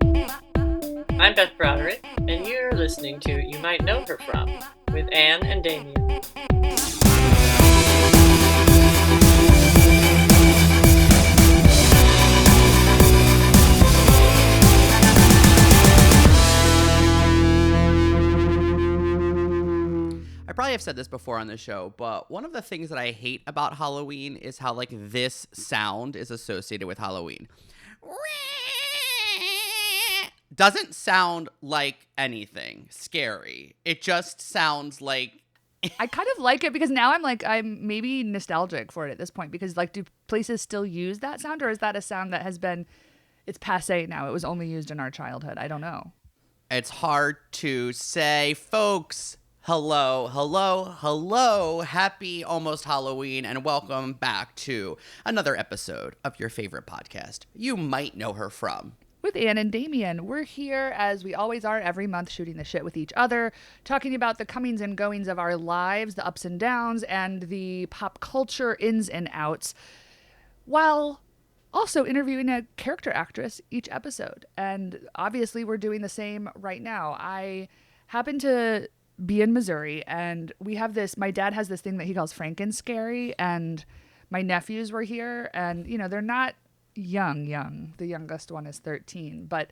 I'm Beth Broderick, and you're listening to You Might Know Her From, with Anne and Damien. I probably have said this before on the show, but one of the things that I hate about Halloween is how, like, this sound is associated with Halloween. Doesn't sound like anything scary. It just sounds like... I kind of like it because now I'm maybe nostalgic for it at this point because, like, do places still use that sound, or is that a sound that has been, it's passé now? It was only used in our childhood. I don't know. It's hard to say, folks. Hello, hello, hello. Happy almost Halloween, and welcome back to another episode of your favorite podcast. You might know her from. With Anne and Damien. We're here, as we always are, every month shooting the shit with each other, talking about the comings and goings of our lives, the ups and downs, and the pop culture ins and outs, while also interviewing a character actress each episode. And obviously we're doing the same right now. I happen to be in Missouri, and we have this, my dad has this thing that he calls Frankenscary, and my nephews were here, and, you know, they're not young. The youngest one is 13, but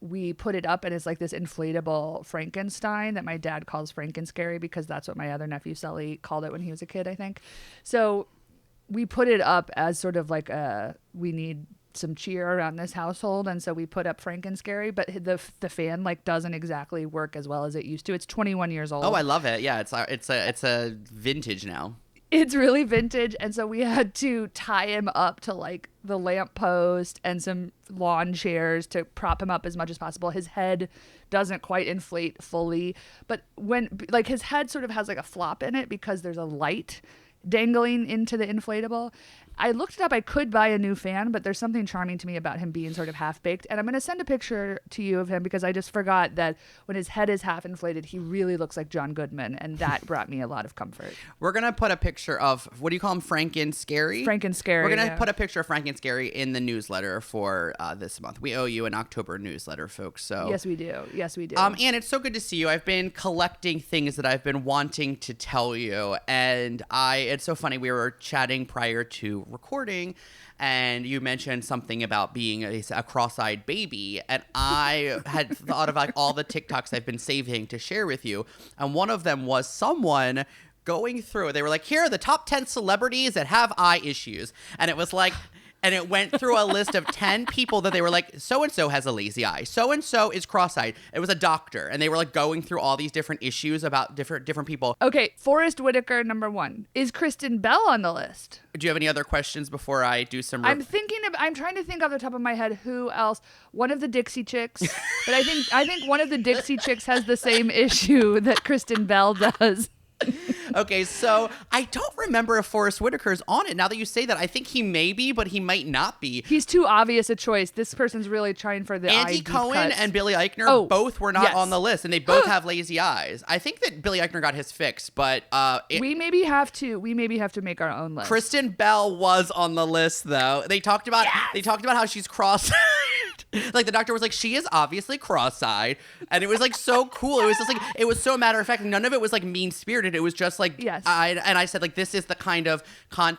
we put it up, and it's like this inflatable Frankenstein that my dad calls Frankenscary because that's what my other nephew Sully called it when he was a kid, I think. So we put it up as sort of like we need some cheer around this household, and so we put up Frankenscary, but the fan like doesn't exactly work as well as it used to. It's 21 years old. Oh, I love it. Yeah, it's a vintage now. It's really vintage, and so we had to tie him up to like the lamppost and some lawn chairs to prop him up as much as possible. His head doesn't quite inflate fully, but when like his head sort of has like a flop in it because there's a light dangling into the inflatable. I looked it up. I could buy a new fan, but there's something charming to me about him being sort of half-baked. And I'm going to send a picture to you of him because I just forgot that when his head is half inflated, he really looks like John Goodman. And that brought me a lot of comfort. We're going to put a picture of, what do you call him, Frankenscary? Frankenscary. We're going to put a picture of Frankenscary in the newsletter for this month. We owe you an October newsletter, folks. So Yes, we do. And it's so good to see you. I've been collecting things that I've been wanting to tell you. And it's so funny. We were chatting prior to recording, and you mentioned something about being a cross-eyed baby, and I had thought of like all the TikToks I've been saving to share with you, and one of them was someone going through, they were like, here are the top 10 celebrities that have eye issues, and it was like, and it went through a list of 10 people that they were like, so-and-so has a lazy eye. So-and-so is cross-eyed. It was a doctor. And they were like going through all these different issues about different people. Okay, Forrest Whitaker, number 1. Is Kristen Bell on the list? Do you have any other questions before I do some... I'm trying to think off the top of my head who else. One of the Dixie Chicks. But I think one of the Dixie Chicks has the same issue that Kristen Bell does. Okay, so I don't remember if Forrest Whitaker's on it. Now that you say that, I think he may be, but he might not be. He's too obvious a choice. This person's really trying for the Andy eye Cohen cuts. and Billy Eichner both were not on the list, and they both have lazy eyes. I think that Billy Eichner got his fix, but we maybe have to make our own list. Kristen Bell was on the list, though. They talked about how she's cross-eyed. Like the doctor was like, she is obviously cross-eyed, and it was like so cool. It was just like, it was so matter of fact. None of it was like mean-spirited. It was just like, yes. I said like, this is the kind of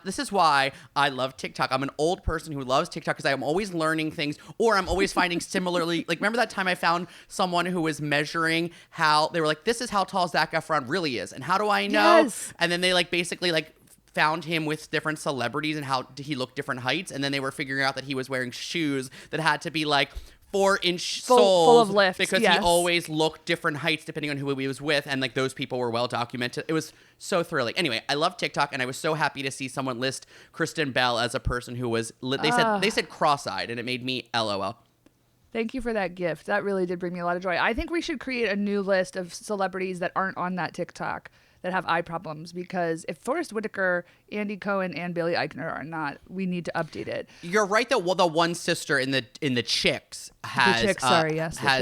this is why I love TikTok. I'm an old person who loves TikTok because I'm always learning things, or I'm always finding similarly. Like, remember that time I found someone who was measuring how they were like, this is how tall Zac Efron really is, and how do I know? Yes. And then they like basically like found him with different celebrities and how he looked different heights, and then they were figuring out that he was wearing shoes that had to be like 4-inch soles full of lifts, because yes. he always looked different heights depending on who he was with, and like those people were well documented. It was so thrilling. Anyway, I love TikTok, and I was so happy to see someone list Kristen Bell as a person who was they said cross-eyed, and it made me LOL. Thank you for that gift. That really did bring me a lot of joy. I think we should create a new list of celebrities that aren't on that TikTok that have eye problems, because if Forrest Whitaker, Andy Cohen, and Billy Eichner are not, we need to update it. You're right that the one sister in the Chicks has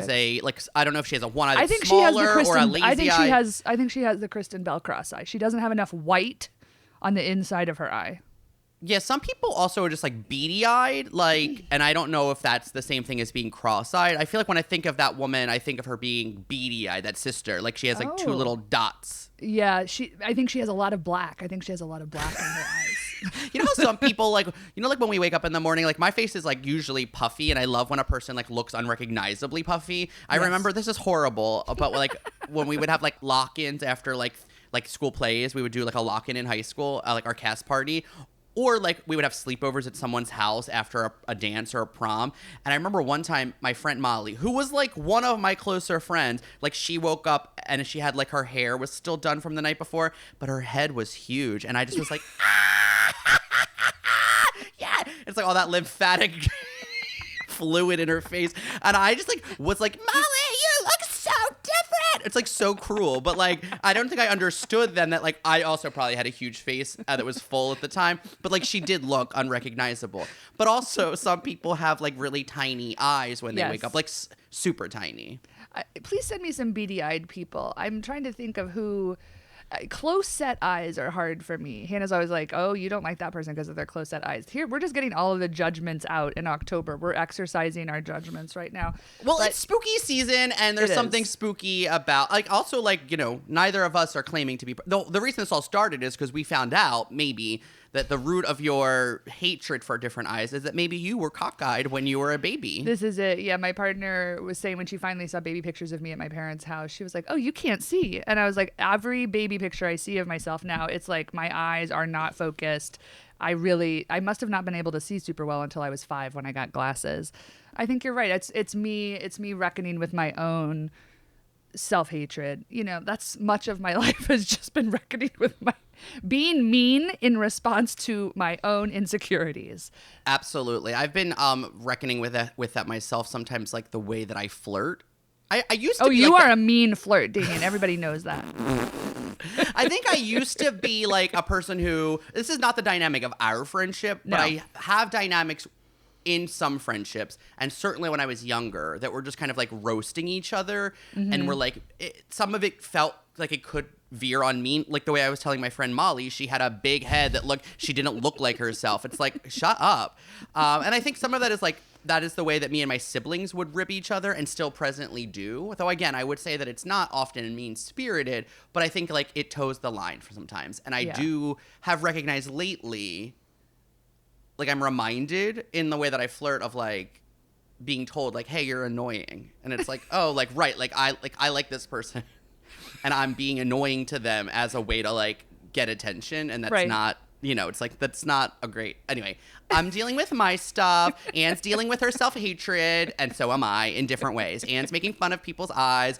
a like, I don't know if she has a one eye that's smaller or a lazy eye. I think she has the Kristen Bell cross eye. She doesn't have enough white on the inside of her eye. Yeah, some people also are just like beady-eyed, like, and I don't know if that's the same thing as being cross-eyed. I feel like when I think of that woman, I think of her being beady-eyed, that sister. Like she has like two little dots. Yeah, I think she has a lot of black. I think she has a lot of black in her eyes. You know how some people like, like when we wake up in the morning, like my face is like usually puffy, and I love when a person like looks unrecognizably puffy. I remember, this is horrible, but like when we would have like lock-ins after like school plays, we would do like a lock-in in high school, like our cast party. Or like we would have sleepovers at someone's house after a dance or a prom. And I remember one time my friend Molly, who was like one of my closer friends, like she woke up and she had like her hair was still done from the night before, but her head was huge. And I just was like, yeah. It's like all that lymphatic fluid in her face. And I just like was like, Molly, you look so different. It's like so cruel, but like I don't think I understood then that like I also probably had a huge face that was full at the time, but like she did look unrecognizable. But also some people have like really tiny eyes when they wake up, like super tiny. Please send me some beady-eyed people. I'm trying to think of who. Close set eyes are hard for me. Hannah's always like, oh, you don't like that person because of their close set eyes. Here, we're just getting all of the judgments out in October. We're exercising our judgments right now. Well, it's spooky season, and there's something spooky about, like, also, like, neither of us are claiming to be. The reason this all started is because we found out, maybe, that the root of your hatred for different eyes is that maybe you were cockeyed when you were a baby. This is it. Yeah, my partner was saying when she finally saw baby pictures of me at my parents' house, she was like, oh, you can't see. And I was like, every baby picture I see of myself now, it's like my eyes are not focused. I must have not been able to see super well until I was 5 when I got glasses. I think you're right. It's me reckoning with my own self-hatred. That's much of my life has just been reckoning with my being mean in response to my own insecurities. Absolutely. I've been reckoning with that myself sometimes, like the way that I flirt. I used to be you like are a mean flirt, Damien. Everybody knows that. I think I used to be like a person who, this is not the dynamic of our friendship, but I have dynamics in some friendships, and certainly when I was younger, that we're just kind of like roasting each other, and we're like, some of it felt like it could veer on me, like the way I was telling my friend Molly, she had a big head that she didn't look like herself. It's like, shut up. And I think some of that is like, that is the way that me and my siblings would rib each other and still presently do. Though again, I would say that it's not often mean-spirited, but I think like it toes the line for sometimes. And I do have recognized lately, like I'm reminded in the way that I flirt of like being told like, hey, you're annoying. And it's like, oh, like, right. Like I like this person and I'm being annoying to them as a way to like get attention. And that's not, it's like, that's not a great, anyway, I'm dealing with my stuff. Anne's dealing with her self-hatred. And so am I in different ways. Anne's making fun of people's eyes,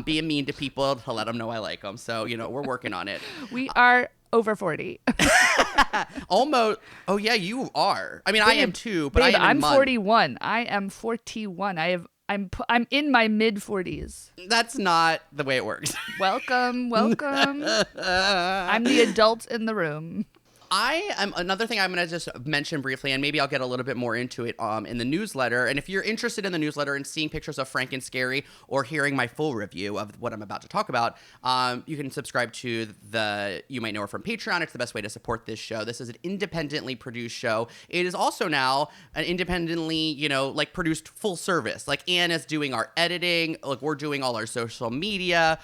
being mean to people to let them know I like them. So, we're working on it. We are over 40. Almost. Oh yeah, you are. I mean, I am too, but I'm 41. I am 41. I'm in my mid 40s. That's not the way it works. Welcome. I'm the adult in the room. Another thing I'm going to just mention briefly, and maybe I'll get a little bit more into it in the newsletter. And if you're interested in the newsletter and seeing pictures of Frank and Scary or hearing my full review of what I'm about to talk about, you can subscribe to You Might Know Her from Patreon. It's the best way to support this show. This is an independently produced show. It is also now an independently, produced full service. Like Anne is doing our editing. Like we're doing all our social media.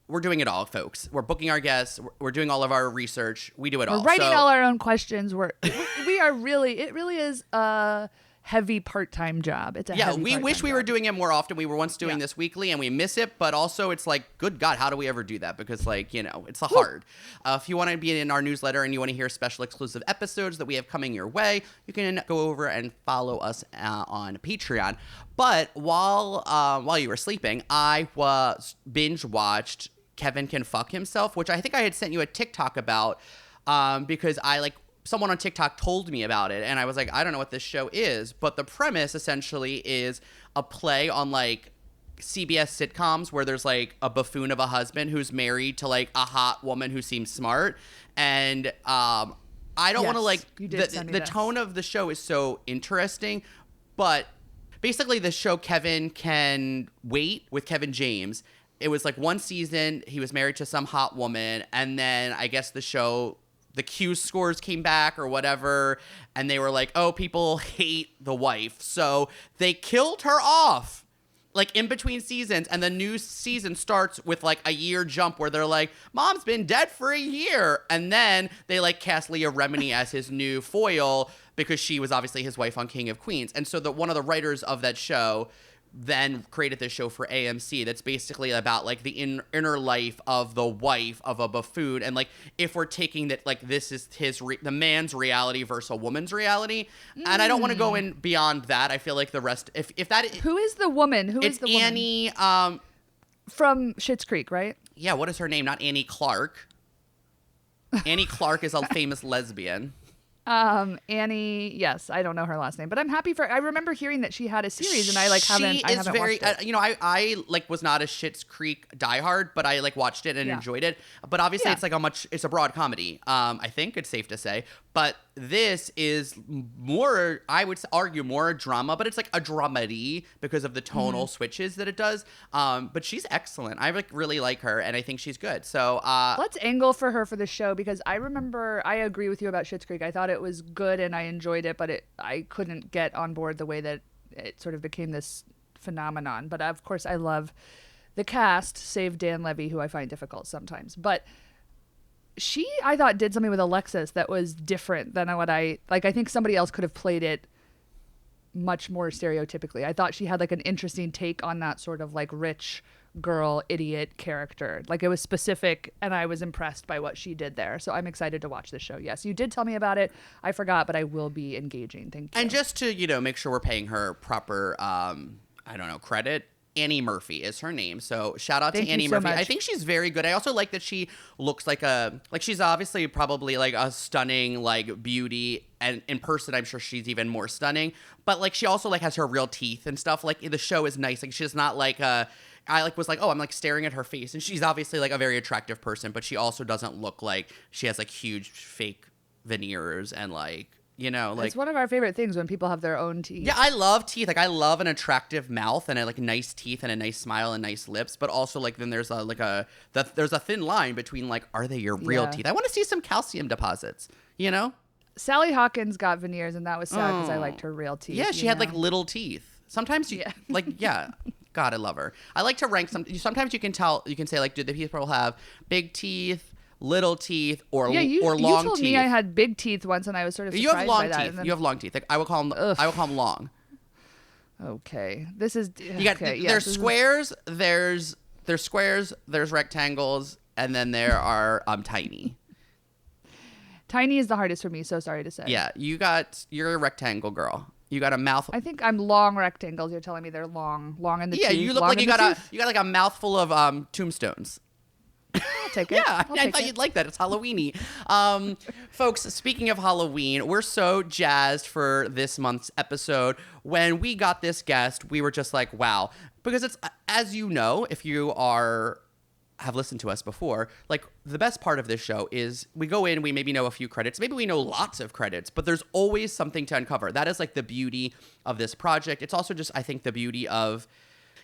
We're doing it all, folks. We're booking our guests. We're doing all of our research. We do it all. We're writing all our own questions. It really is a heavy part-time job. It's a heavy we wish we were doing it more often. We were once doing this weekly and we miss it, but also it's like, good God, how do we ever do that? Because it's hard. If you want to be in our newsletter and you want to hear special exclusive episodes that we have coming your way, you can go over and follow us on Patreon. But while you were sleeping, I binge watched Kevin Can Fuck Himself, which I think I had sent you a TikTok about because someone on TikTok told me about it, and I was like, I don't know what this show is, but the premise essentially is a play on like CBS sitcoms where there's like a buffoon of a husband who's married to like a hot woman who seems smart, and I don't want to the tone of the show is so interesting, but basically the show Kevin Can Wait with Kevin James. It was like one season, he was married to some hot woman, and then I guess the the Q scores came back or whatever, and they were like, oh, people hate the wife. So they killed her off, like, in between seasons, and the new season starts with, like, a year jump where they're like, Mom's been dead for a year. And then they, like, cast Leah Remini as his new foil because she was obviously his wife on King of Queens. And so one of the writers of that show then created this show for AMC that's basically about, like, the inner life of the wife of a buffoon, and, like, if we're taking that, like, this is the man's reality versus a woman's reality. And I don't want to go in beyond that. I feel like the rest, if that, Who is the woman? it's Annie, from Schitt's Creek, right? yeah, what is her name? Not Annie Clark. Annie Clark is a famous lesbian. Annie, yes, I don't know her last name, but I'm happy for. I remember hearing that she had a series, and I haven't watched it. I like was not a Schitt's Creek diehard, but I like watched it and enjoyed it. But obviously, it's like it's a broad comedy. I think it's safe to say. But this is more, I would argue, more a drama, but it's like a dramedy because of the tonal switches that it does. But she's excellent. I really like her, and I think she's good. So let's angle for her for the show, because I remember, I agree with you about Schitt's Creek. I thought it was good and I enjoyed it, but I couldn't get on board the way that it sort of became this phenomenon. But of course, I love the cast, save Dan Levy, who I find difficult sometimes. But she, I thought, did something with Alexis that was different than what I think somebody else could have played it much more stereotypically. I thought she had like an interesting take on that sort of like rich girl idiot character. Like, it was specific, and I was impressed by what she did there. So I'm excited to watch the show. Yes, you did tell me about it. I forgot, but I will be engaging. Thank you. And just to, make sure we're paying her proper, credit, Annie Murphy is her name. So shout out to Annie Murphy. Much. I think she's very good. I also like that she looks like she's obviously probably like a stunning like beauty, and in person I'm sure she's even more stunning. But like she also like has her real teeth and stuff. Like the show is nice. Like she's not like was like, oh, I'm like staring at her face, and she's obviously like a very attractive person, but she also doesn't look like she has like huge fake veneers and like, like, it's one of our favorite things when people have their own teeth. Yeah, I love teeth. Like I love an attractive mouth and like nice teeth and a nice smile and nice lips, but also like then there's there's a thin line between like, are they your real teeth? I want to see some calcium deposits, Sally Hawkins got veneers, and that was sad because I liked her real teeth. Yeah, she had like little teeth. Sometimes God, I love her. I like to rank sometimes you can say like, do the people have big teeth, little teeth, or long teeth? You told me I had big teeth once, and I was sort of surprised by that. You have long teeth. Like, I would call them long. Okay, this is there's squares. There's squares. There's rectangles, and then there are tiny. Tiny is the hardest for me. So sorry to say. Yeah, you're a rectangle girl. You got a mouth. I think I'm long rectangles. You're telling me they're long in the teeth. Yeah, you look like you got like a mouthful of tombstones. I'll take it. Yeah, I thought you'd like that. It's Halloweenie. Folks, speaking of Halloween, we're so jazzed for this month's episode. When we got this guest, we were just like, wow. Because it's, as you know, if you have listened to us before, like the best part of this show is we go in, we maybe know a few credits, maybe we know lots of credits, but there's always something to uncover. That is like the beauty of this project. It's also just, I think, the beauty of,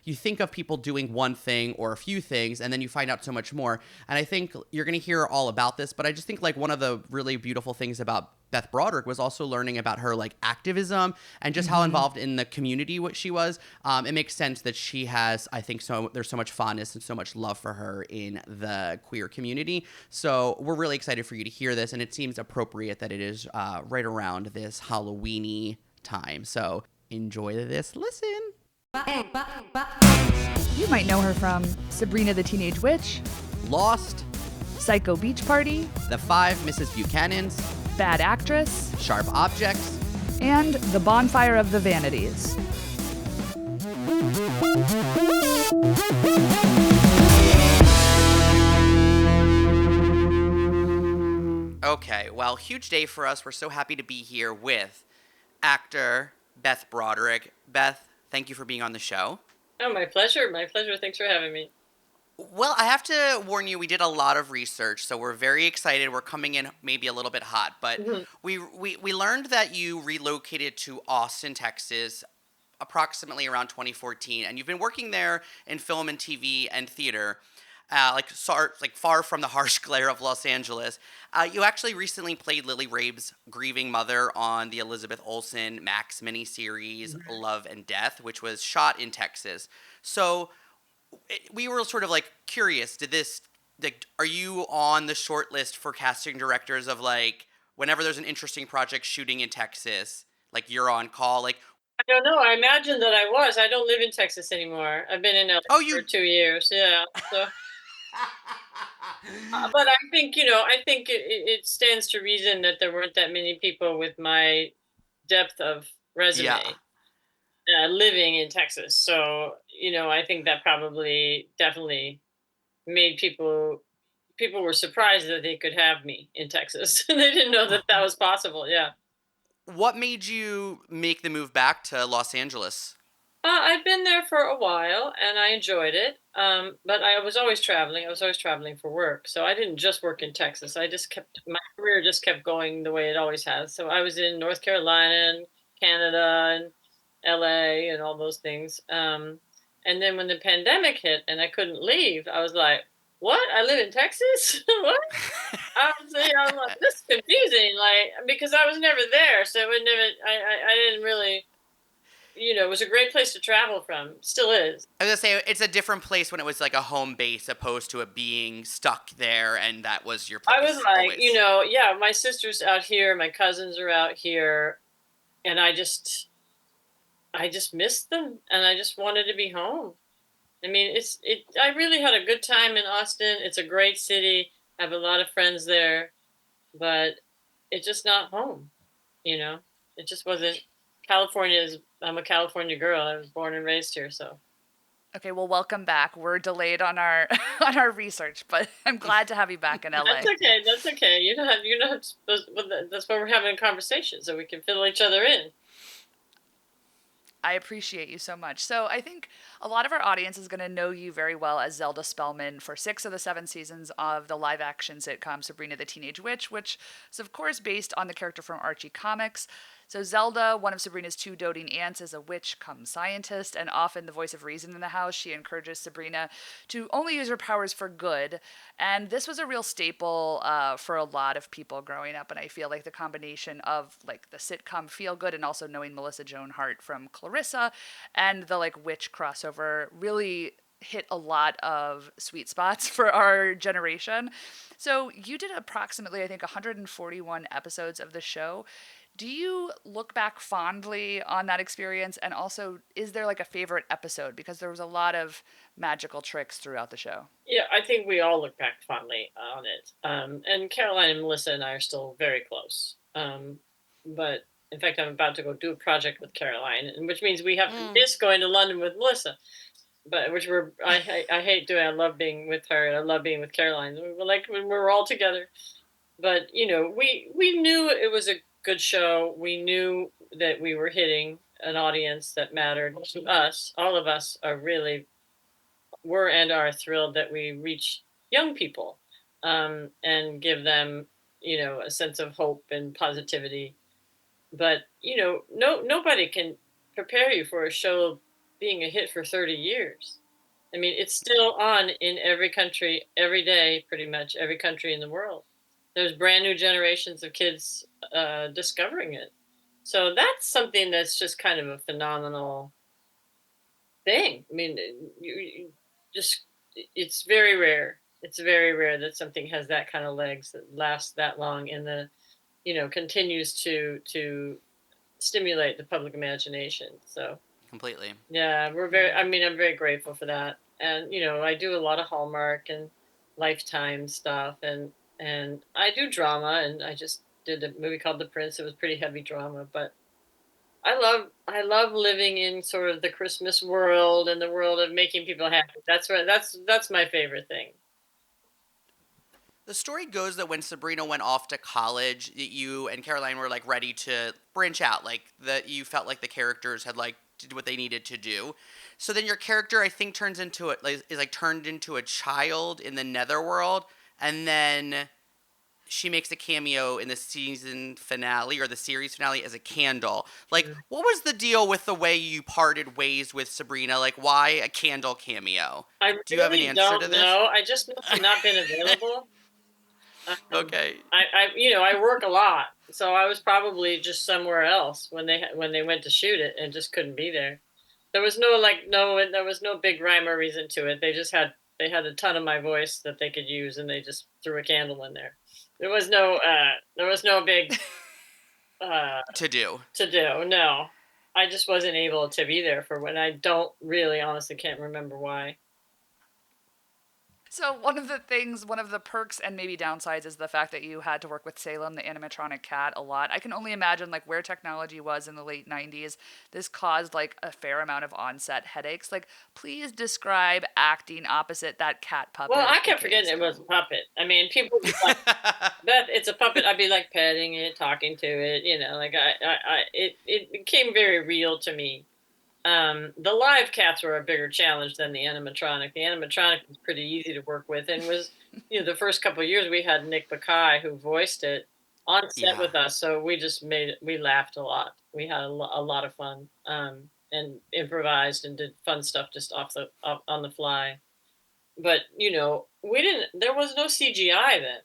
you think of people doing one thing or a few things, and then you find out so much more. And I think you're going to hear all about this, but I just think like one of the really beautiful things about Beth Broderick was also learning about her like activism and just how involved in the community what she was. It makes sense that she has, I think, there's so much fondness and so much love for her in the queer community. So we're really excited for you to hear this, and it seems appropriate that it is right around this Halloweenie time. So enjoy this listen. You might know her from Sabrina the Teenage Witch, Lost, Psycho Beach Party, The 5 Mrs Buchanans, Bad Actress, Sharp Objects, and The Bonfire of the Vanities. Okay, well, huge day for us. We're so happy to be here with actor Beth Broderick. Beth, thank you for being on the show. Oh, my pleasure. My pleasure. Thanks for having me. Well, I have to warn you, we did a lot of research, so we're very excited. We're coming in maybe a little bit hot, but we learned that you relocated to Austin, Texas, approximately around 2014, and you've been working there in film and TV and theater. far from the harsh glare of Los Angeles. You actually recently played Lily Rabe's grieving mother on the Elizabeth Olsen Max miniseries Love and Death, which was shot in Texas. So we were sort of like curious, are you on the short list for casting directors of like whenever there's an interesting project shooting in Texas, like you're on call? Like, I don't know. I imagine that I was. I don't live in Texas anymore. I've been in LA for 2 years. Yeah. So, but I think it stands to reason that there weren't that many people with my depth of resume living in Texas. So I think that probably definitely made people were surprised that they could have me in Texas. They didn't know that that was possible. Yeah. What made you make the move back to Los Angeles? I've been there for a while and I enjoyed it. But I was always traveling. I was always traveling for work. So I didn't just work in Texas. My career just kept going the way it always has. So I was in North Carolina and Canada and LA and all those things. And then when the pandemic hit and I couldn't leave, I was like, what? I live in Texas? What? I'm like, this is confusing. Like, because I was never there. So I didn't really, it was a great place to travel from. Still is. I was gonna say it's a different place when it was like a home base opposed to it being stuck there and that was your place. I was like, my sister's out here, my cousins are out here, and I just missed them and I just wanted to be home. I mean, I really had a good time in Austin. It's a great city. I have a lot of friends there, but it's just not home. It just wasn't. I'm a California girl. I was born and raised here, so. Okay, well, welcome back. We're delayed on our on our research, but I'm glad to have you back in LA. That's okay. That's why we're having a conversation, so we can fill each other in. I appreciate you so much. So I think a lot of our audience is going to know you very well as Zelda Spellman for 6 of the 7 seasons of the live-action sitcom Sabrina the Teenage Witch, which is, of course, based on the character from Archie Comics. So Zelda, one of Sabrina's 2 doting aunts, is a witch-cum-scientist, and often the voice of reason in the house. She encourages Sabrina to only use her powers for good. And this was a real staple for a lot of people growing up, and I feel like the combination of like the sitcom feel good and also knowing Melissa Joan Hart from Clarissa and the like witch crossover really hit a lot of sweet spots for our generation. So you did approximately, I think, 141 episodes of the show. Do you look back fondly on that experience? And also, is there like a favorite episode? Because there was a lot of magical tricks throughout the show. Yeah, I think we all look back fondly on it. And Caroline and Melissa and I are still very close. But in fact, I'm about to go do a project with Caroline, which means we have to miss going to London with Melissa. But I hate doing. I love being with her, and I love being with Caroline. We're like when we're all together. But we knew it was a good show. We knew that we were hitting an audience that mattered to us. All of us were and are thrilled that we reach young people and give them, a sense of hope and positivity. But, nobody can prepare you for a show being a hit for 30 years. I mean, it's still on in every country, every day, pretty much every country in the world. There's brand new generations of kids discovering it. So that's something that's just kind of a phenomenal thing. I mean, it's very rare. It's very rare that something has that kind of legs that lasts that long and continues to stimulate the public imagination. So completely. Yeah, I'm very grateful for that. And, I do a lot of Hallmark and Lifetime stuff and I do drama, and I just did a movie called The Prince. It was pretty heavy drama, but I love living in sort of the Christmas world and the world of making people happy. That's my favorite thing. The story goes that when Sabrina went off to college, you and Caroline were like ready to branch out, like that you felt like the characters had like did what they needed to do. So then your character, I think, turned into a child in the netherworld, and then she makes a cameo in the season finale or the series finale as a candle. Like, what was the deal with the way you parted ways with Sabrina? Like, why a candle cameo? I Do you have an really answer to don't this? know. I just must have not been available. Okay. I work a lot, so I was probably just somewhere else when they went to shoot it and just couldn't be there. There was there was no big rhyme or reason to it. They had a ton of my voice that they could use, and they just threw a candle in there. There was no big To do. No, I just wasn't able to be there for when I don't really honestly can't remember why. So one of the perks and maybe downsides is the fact that you had to work with Salem, the animatronic cat, a lot. I can only imagine like where technology was in the late 90s. This caused like a fair amount of on-set headaches. Like, please describe acting opposite that cat puppet. Well, I kept forgetting it was a puppet. I mean, people would be like, Beth, it's a puppet. I'd be like petting it, talking to it, like it became very real to me. The live cats were a bigger challenge than the animatronic. The animatronic was pretty easy to work with, and was, the first couple of years we had Nick Bakay who voiced it on set with us, so we laughed a lot. We had a lot of fun, and improvised and did fun stuff just on the fly. But there was no CGI then.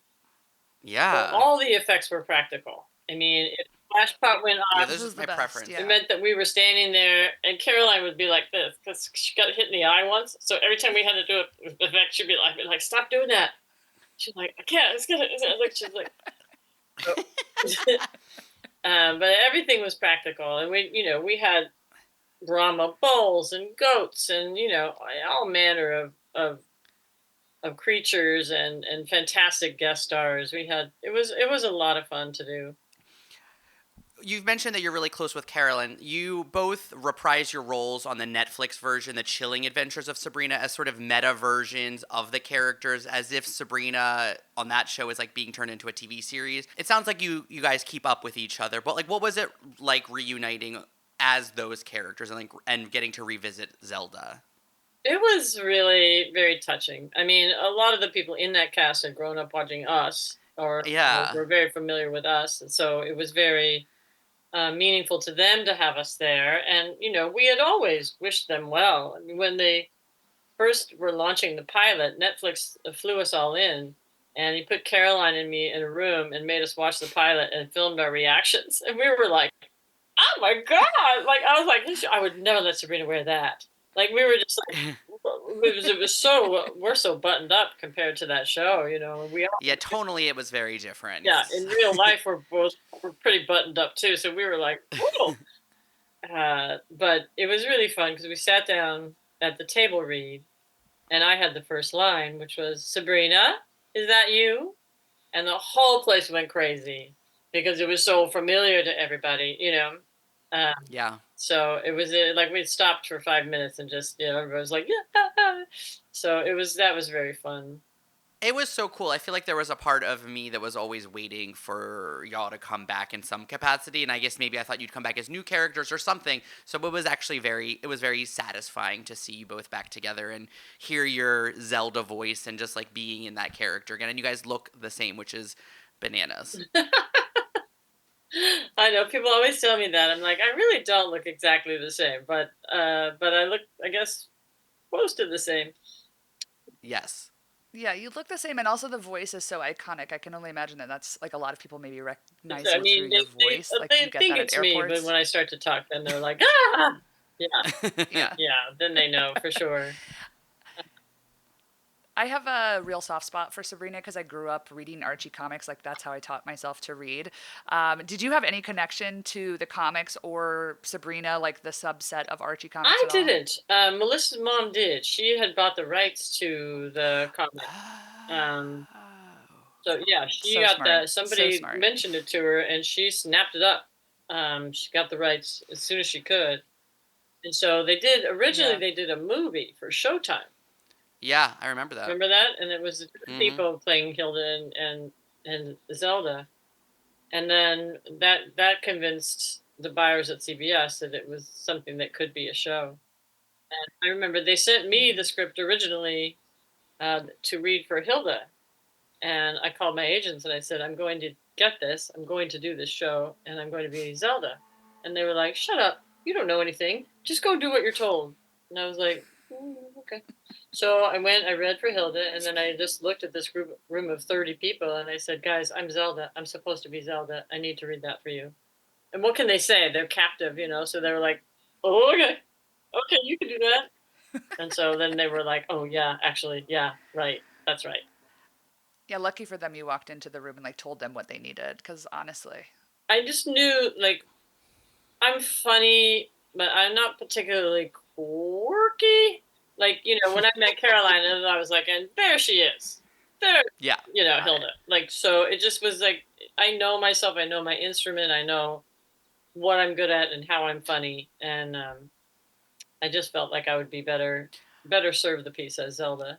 Yeah. So all the effects were practical. I mean, if Flash Pot went on, yeah, this is my preference. It meant that we were standing there, and Caroline would be like this because she got hit in the eye once. So every time we had to do an effect, she'd be like, "Stop doing that." She's like, "I can't. It's gonna." She's like, but everything was practical, and we had Brahma bulls and goats, and all manner of creatures and fantastic guest stars. It was a lot of fun to do. You've mentioned that you're really close with Carolyn. You both reprise your roles on the Netflix version, The Chilling Adventures of Sabrina, as sort of meta versions of the characters, as if Sabrina on that show is like being turned into a TV series. It sounds like you guys keep up with each other, but like, what was it like reuniting as those characters and getting to revisit Zelda? It was really very touching. I mean, a lot of the people in that cast had grown up watching us, or were very familiar with us, and so it was very meaningful to them to have us there. And we had always wished them well. I mean, when they first were launching the pilot, Netflix flew us all in, and he put Caroline and me in a room and made us watch the pilot and filmed our reactions. And we were like, "Oh my god!" Like, I was like, "I would never let Sabrina wear that." Like, we were just like, it was so, we're so buttoned up compared to that show, Yeah, tonally it was very different. Yeah, in real life we're pretty buttoned up too, so we were like, "Ooh." But it was really fun because we sat down at the table read, and I had the first line, which was, "Sabrina, is that you?" And the whole place went crazy because it was so familiar to everybody, Yeah. So it was like we stopped for 5 minutes and just, everybody was like, "Yeah." So that was very fun. It was so cool. I feel like there was a part of me that was always waiting for y'all to come back in some capacity, and I guess maybe I thought you'd come back as new characters or something. So it was actually very satisfying to see you both back together and hear your Zelda voice and just like being in that character again. And you guys look the same, which is bananas. I know people always tell me that. I'm like, I really don't look exactly the same, but I look, I guess, close to the same. Yes. Yeah, you look the same, and also the voice is so iconic. I can only imagine that that's like a lot of people maybe recognize you through your voice. Like, they you get think that it's at me, airports. but when I start to talk, then they're like, "Ah!" Yeah, then they know for sure. I have a real soft spot for Sabrina because I grew up reading Archie comics. Like, that's how I taught myself to read. Did you have any connection to the comics or Sabrina, like the subset of Archie comics I at all? didn't. Melissa's mom did. She had bought the rights to the comic. So yeah, she So got smart. that. So Somebody smart. mentioned it to her, and she snapped it up. She got the rights as soon as she could, and so they did. Originally, Yeah. they did a movie for Showtime. Yeah, I remember that. Remember that? And it was people playing Hilda and Zelda, and then that convinced the buyers at CBS that it was something that could be a show. And I remember they sent me the script originally to read for Hilda, And I called my agents and I said, I'm going to get this. I'm going to do this show and I'm going to be Zelda. And they were like, shut up. You don't know anything. Just go do what you're told. And I was like, okay. So I went, I read for Hilda, and then I just looked at this room of 30 people and I said, guys, I'm Zelda. I'm supposed to be Zelda. I need to read that for you. And what can they say? They're captive, you know? So they were like, oh, okay. Okay, you can do that. And so then they were like, oh, yeah, actually, yeah, right. That's right. Yeah, lucky for them you walked into the room and like told them what they needed, because honestly. I just knew, like, I'm funny, but I'm not particularly quirky. Like, you know, when I met Caroline, and I was like, and there she is. There, Yeah. you know, Hilda. Like, so it just was like, I know myself, I know my instrument, I know what I'm good at and how I'm funny. And I just felt like I would be better serve the piece as Zelda.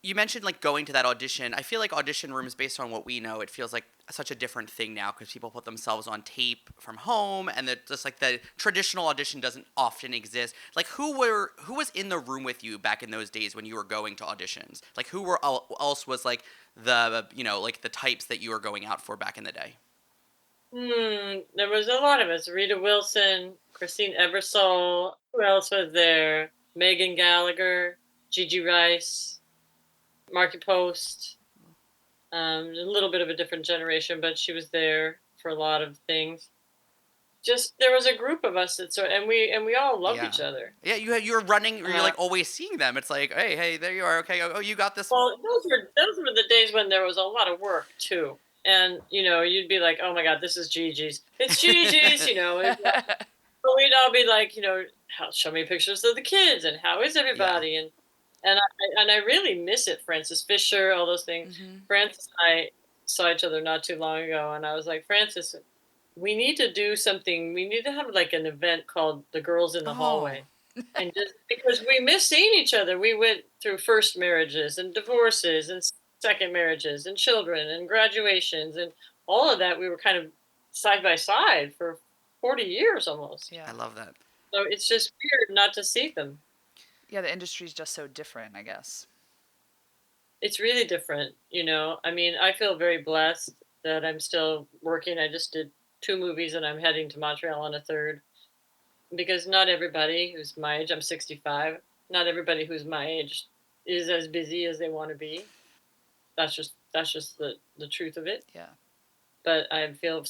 You mentioned like going to that audition. I feel like audition rooms, based on what we know, it feels like such a different thing now because people put themselves on tape from home, and that just like the traditional audition doesn't often exist. Like who was in the room with you back in those days when you were going to auditions? Like who else was like the like the types that you were going out for back in the day? There was a lot of us. Rita Wilson, Christine Ebersole. Who else was there? Megan Gallagher, Gigi Rice. Marky Post, a little bit of a different generation, but she was there for a lot of things. Just there was a group of us and we all loved each other. Yeah, you're running. You're like always seeing them. It's like, hey, there you are. Okay, oh, you got this. Well, those were the days when there was a lot of work too, and you know you'd be like, oh my God, this is Gigi's. It's Gigi's, you know. But we'd all be like, you know, show me pictures of the kids and how is everybody and I really miss it. Frances Fisher, all those things. Mm-hmm. Frances and I saw each other not too long ago, and I was like, Frances, we need to do something. We need to have like an event called The Girls in the Hallway. And just because we miss seeing each other. We went through first marriages and divorces and second marriages and children and graduations and all of that. We were kind of side by side for 40 years almost. Yeah, I love that. So it's just weird not to see them. Yeah, the industry's just so different, I guess. It's really different, you know. I mean, I feel very blessed that I'm still working. I just did 2 movies and I'm heading to Montreal on a 3rd. Because not everybody who's my age, I'm 65, not everybody who's my age is as busy as they want to be. That's just the truth of it. Yeah. But I feel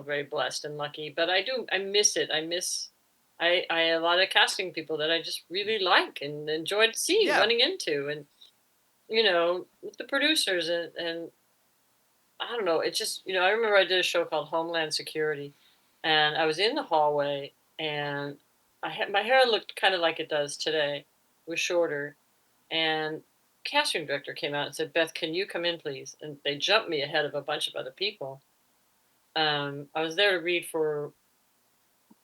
very blessed and lucky. But I miss it. I a lot of casting people that I just really like and enjoyed seeing, running into, and you know, with the producers and I don't know. It's just, you know, I remember I did a show called Homeland Security, and I was in the hallway, and my hair looked kind of like it does today, it was shorter, and casting director came out and said, Beth, can you come in, please? And they jumped me ahead of a bunch of other people. I was there to read for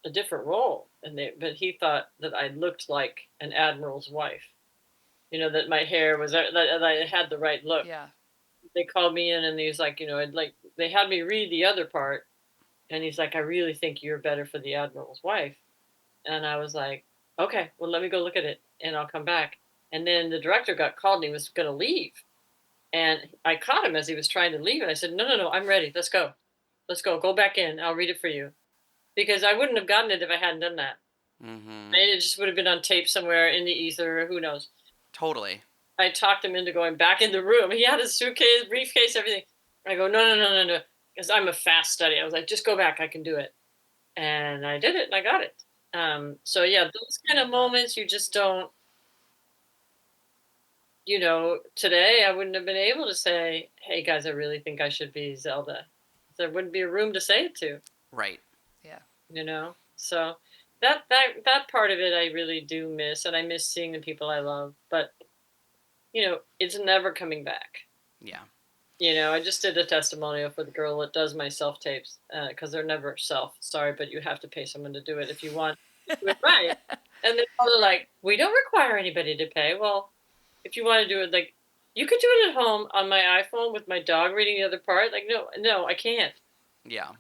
a different role, but he thought that I looked like an admiral's wife. You know, that my hair was that I had the right look. Yeah. They called me in and he was like, you know, they had me read the other part, and he's like, I really think you're better for the admiral's wife. And I was like, okay, well, let me go look at it and I'll come back. And then the director got called and he was going to leave. And I caught him as he was trying to leave. And I said, no, I'm ready. Let's go. Go back in. I'll read it for you. Because I wouldn't have gotten it if I hadn't done that. Mm-hmm. It just would have been on tape somewhere in the ether. Who knows? Totally. I talked him into going back in the room. He had his suitcase, briefcase, everything. I go, no. Because I'm a fast study. I was like, just go back. I can do it. And I did it and I got it. So yeah, those kind of moments you just don't, you know, today I wouldn't have been able to say, hey guys, I really think I should be Zelda. There wouldn't be a room to say it to. Right. Yeah. You know, so that part of it I really do miss, and I miss seeing the people I love, but you know, it's never coming back. Yeah. You know, I just did a testimonial for the girl that does my self-tapes, because they're never self. Sorry, but you have to pay someone to do it if you want to do it right. And they're like, we don't require anybody to pay. Well, if you want to do it, like, you could do it at home on my iPhone with my dog reading the other part. Like, no, I can't. Yeah.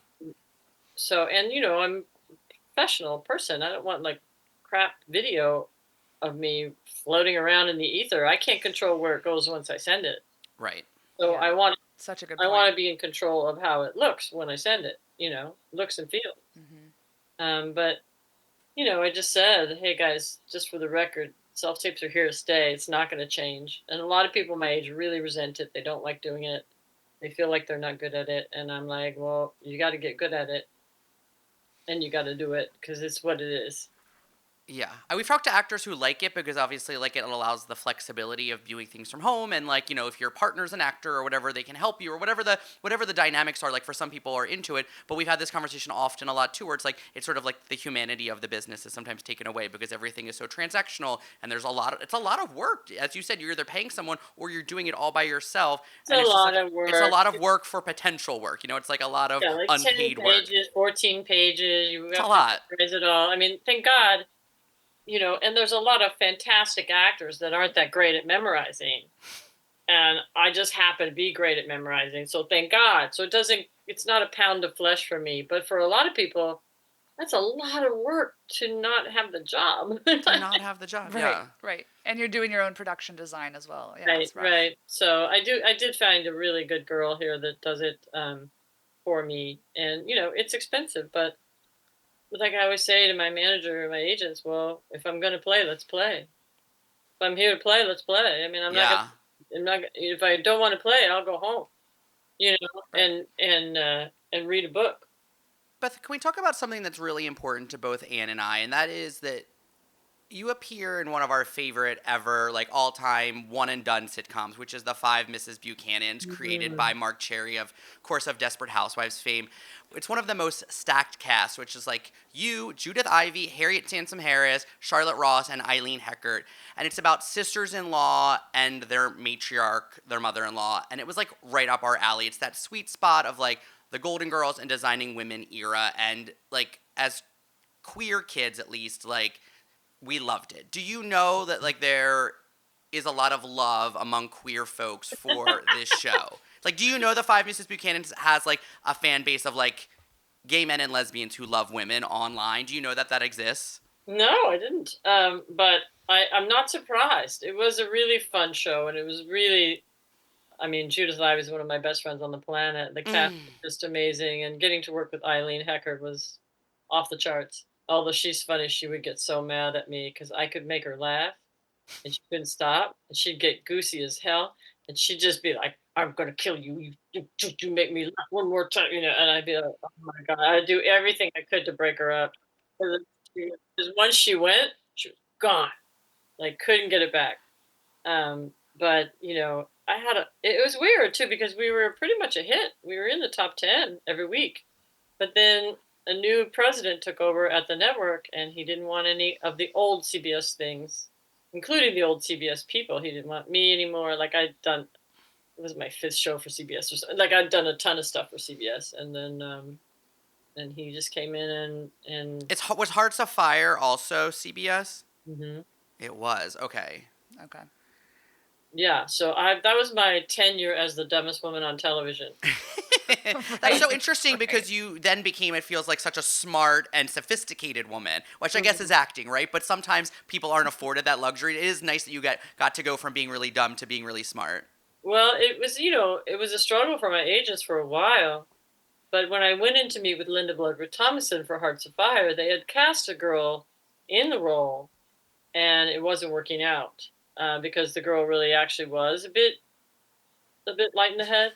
So, and, you know, I'm a professional person. I don't want, like, crap video of me floating around in the ether. I can't control where it goes once I send it. Right. So Yeah. I want Such a good I point. want to be in control of how it looks when I send it. Looks and feels. But I just said, hey guys, just for the record, self tapes are here to stay. It's not going to change. And a lot of people my age really resent it. They don't like doing it. They feel like they're not good at it. And I'm like, well, you got to get good at it. And you got to do it because it's what it is. Yeah. We've talked to actors who like it because obviously like it allows the flexibility of viewing things from home, and like, if your partner's an actor or whatever, they can help you or whatever the dynamics are. Like for some people are into it, but we've had this conversation often a lot too, where it's sort of like the humanity of the business is sometimes taken away because everything is so transactional, and it's a lot of work. As you said, you're either paying someone or you're doing it all by yourself. It's And a it's just lot like of work. it's a lot of work for potential work. It's like a lot of Yeah, like 10 unpaid work. pages, 14 pages. You It's a have lot. to memorize it all. I mean, thank God. And there's a lot of fantastic actors that aren't that great at memorizing. And I just happen to be great at memorizing. So thank God. So it's not a pound of flesh for me. But for a lot of people, that's a lot of work to not have the job. To not have the job. Right, Yeah. right. And you're doing your own production design as well. Yeah, Right, it's rough. right. So I did find a really good girl here that does it for me. And, it's expensive, but like I always say to my manager and my agents, well, if I'm going to play, let's play. If I'm here to play, let's play. I mean, Yeah. if I don't want to play, I'll go home, Right. and read a book. Beth, can we talk about something that's really important to both Anne and I, and that is that you appear in one of our favorite ever, like all-time one-and-done sitcoms, which is the Five Mrs Buchanans, created by Marc Cherry, of course, of Desperate Housewives fame. It's one of the most stacked casts, which is like you, Judith Ivey, Harriet Sansom Harris, Charlotte Ross, and Eileen Heckert. And it's about sisters-in-law and their matriarch, their mother-in-law. And it was like right up our alley. It's that sweet spot of like the Golden Girls and Designing Women era. And like as queer kids, at least, like we loved it. Do you know that like there is a lot of love among queer folks for this show? Like, do you know the Five Mrs Buchanans has like a fan base of like gay men and lesbians who love women online? Do you know that exists? No, I didn't. But I'm not surprised. It was a really fun show, and it was really, I mean, Judith Ivey is one of my best friends on the planet. The cast was just amazing, and getting to work with Eileen Heckert was off the charts. Although she's funny, she would get so mad at me because I could make her laugh, and she couldn't stop, and she'd get goosey as hell, and she'd just be like, "I'm gonna kill you! You make me laugh one more time," And I'd be like, "Oh my god!" I'd do everything I could to break her up. Because once she went, she was gone. Like couldn't get it back. But it was weird too because we were pretty much a hit. We were in the top 10 every week. But then a new president took over at the network, and he didn't want any of the old CBS things, including the old CBS people. He didn't want me anymore. Like it was my 5th show for CBS or something. Like I'd done a ton of stuff for CBS, and then and he just came in and Was Hearts of Fire also CBS? Mhm. It was. Okay. Okay. Yeah, so that was my tenure as the dumbest woman on television. That's so interesting because you then became, it feels like, such a smart and sophisticated woman, which I guess is acting, right? But sometimes people aren't afforded that luxury. It is nice that you got to go from being really dumb to being really smart. Well, it was a struggle for my agents for a while. But when I went in to meet with Linda Bloodworth Thomason for Hearts of Fire, they had cast a girl in the role, and it wasn't working out because the girl really actually was a bit light in the head.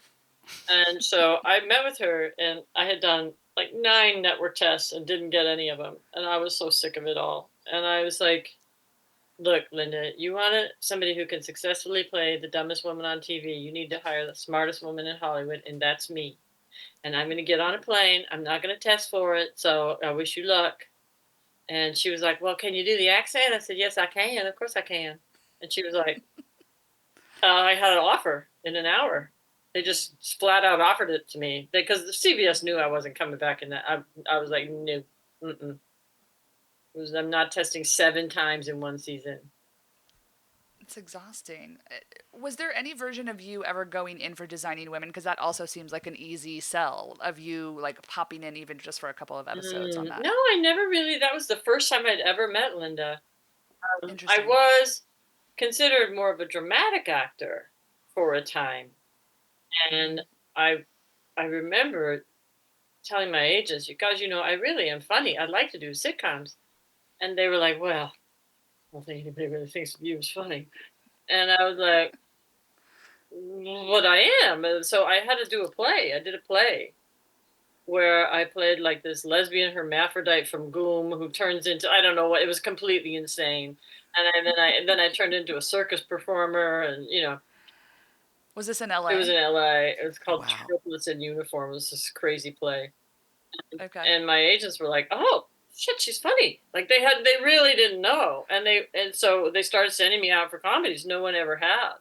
And so I met with her, and I had done like 9 network tests and didn't get any of them. And I was so sick of it all. And I was like, look, Linda, you want somebody who can successfully play the dumbest woman on TV, you need to hire the smartest woman in Hollywood, and that's me. And I'm going to get on a plane. I'm not going to test for it, so I wish you luck. And she was like, well, can you do the accent? I said, yes, I can. Of course I can. And she was like, I had an offer in an hour. They just flat out offered it to me because the CBS knew I wasn't coming back in that. I was like, no, I'm not testing 7 times in one season. It's exhausting. Was there any version of you ever going in for Designing Women? Because that also seems like an easy sell of you like popping in even just for a couple of episodes on that. No, I never really. That was the first time I'd ever met Linda. Interesting. I was considered more of a dramatic actor for a time. And I remember telling my agents, you guys, I really am funny. I'd like to do sitcoms. And they were like, well, I don't think anybody really thinks of you as funny. And I was like, but I am. And so I had to do a play. I did a play where I played like this lesbian hermaphrodite from Goom who turns into, I don't know what, it was completely insane. Then I turned into a circus performer, and Was this in LA? it was in LA. It was called Wow. Triplets in Uniform. It was this crazy play. Okay. And my agents were like, "Oh shit, she's funny." Like they really didn't know, and so they started sending me out for comedies no one ever had.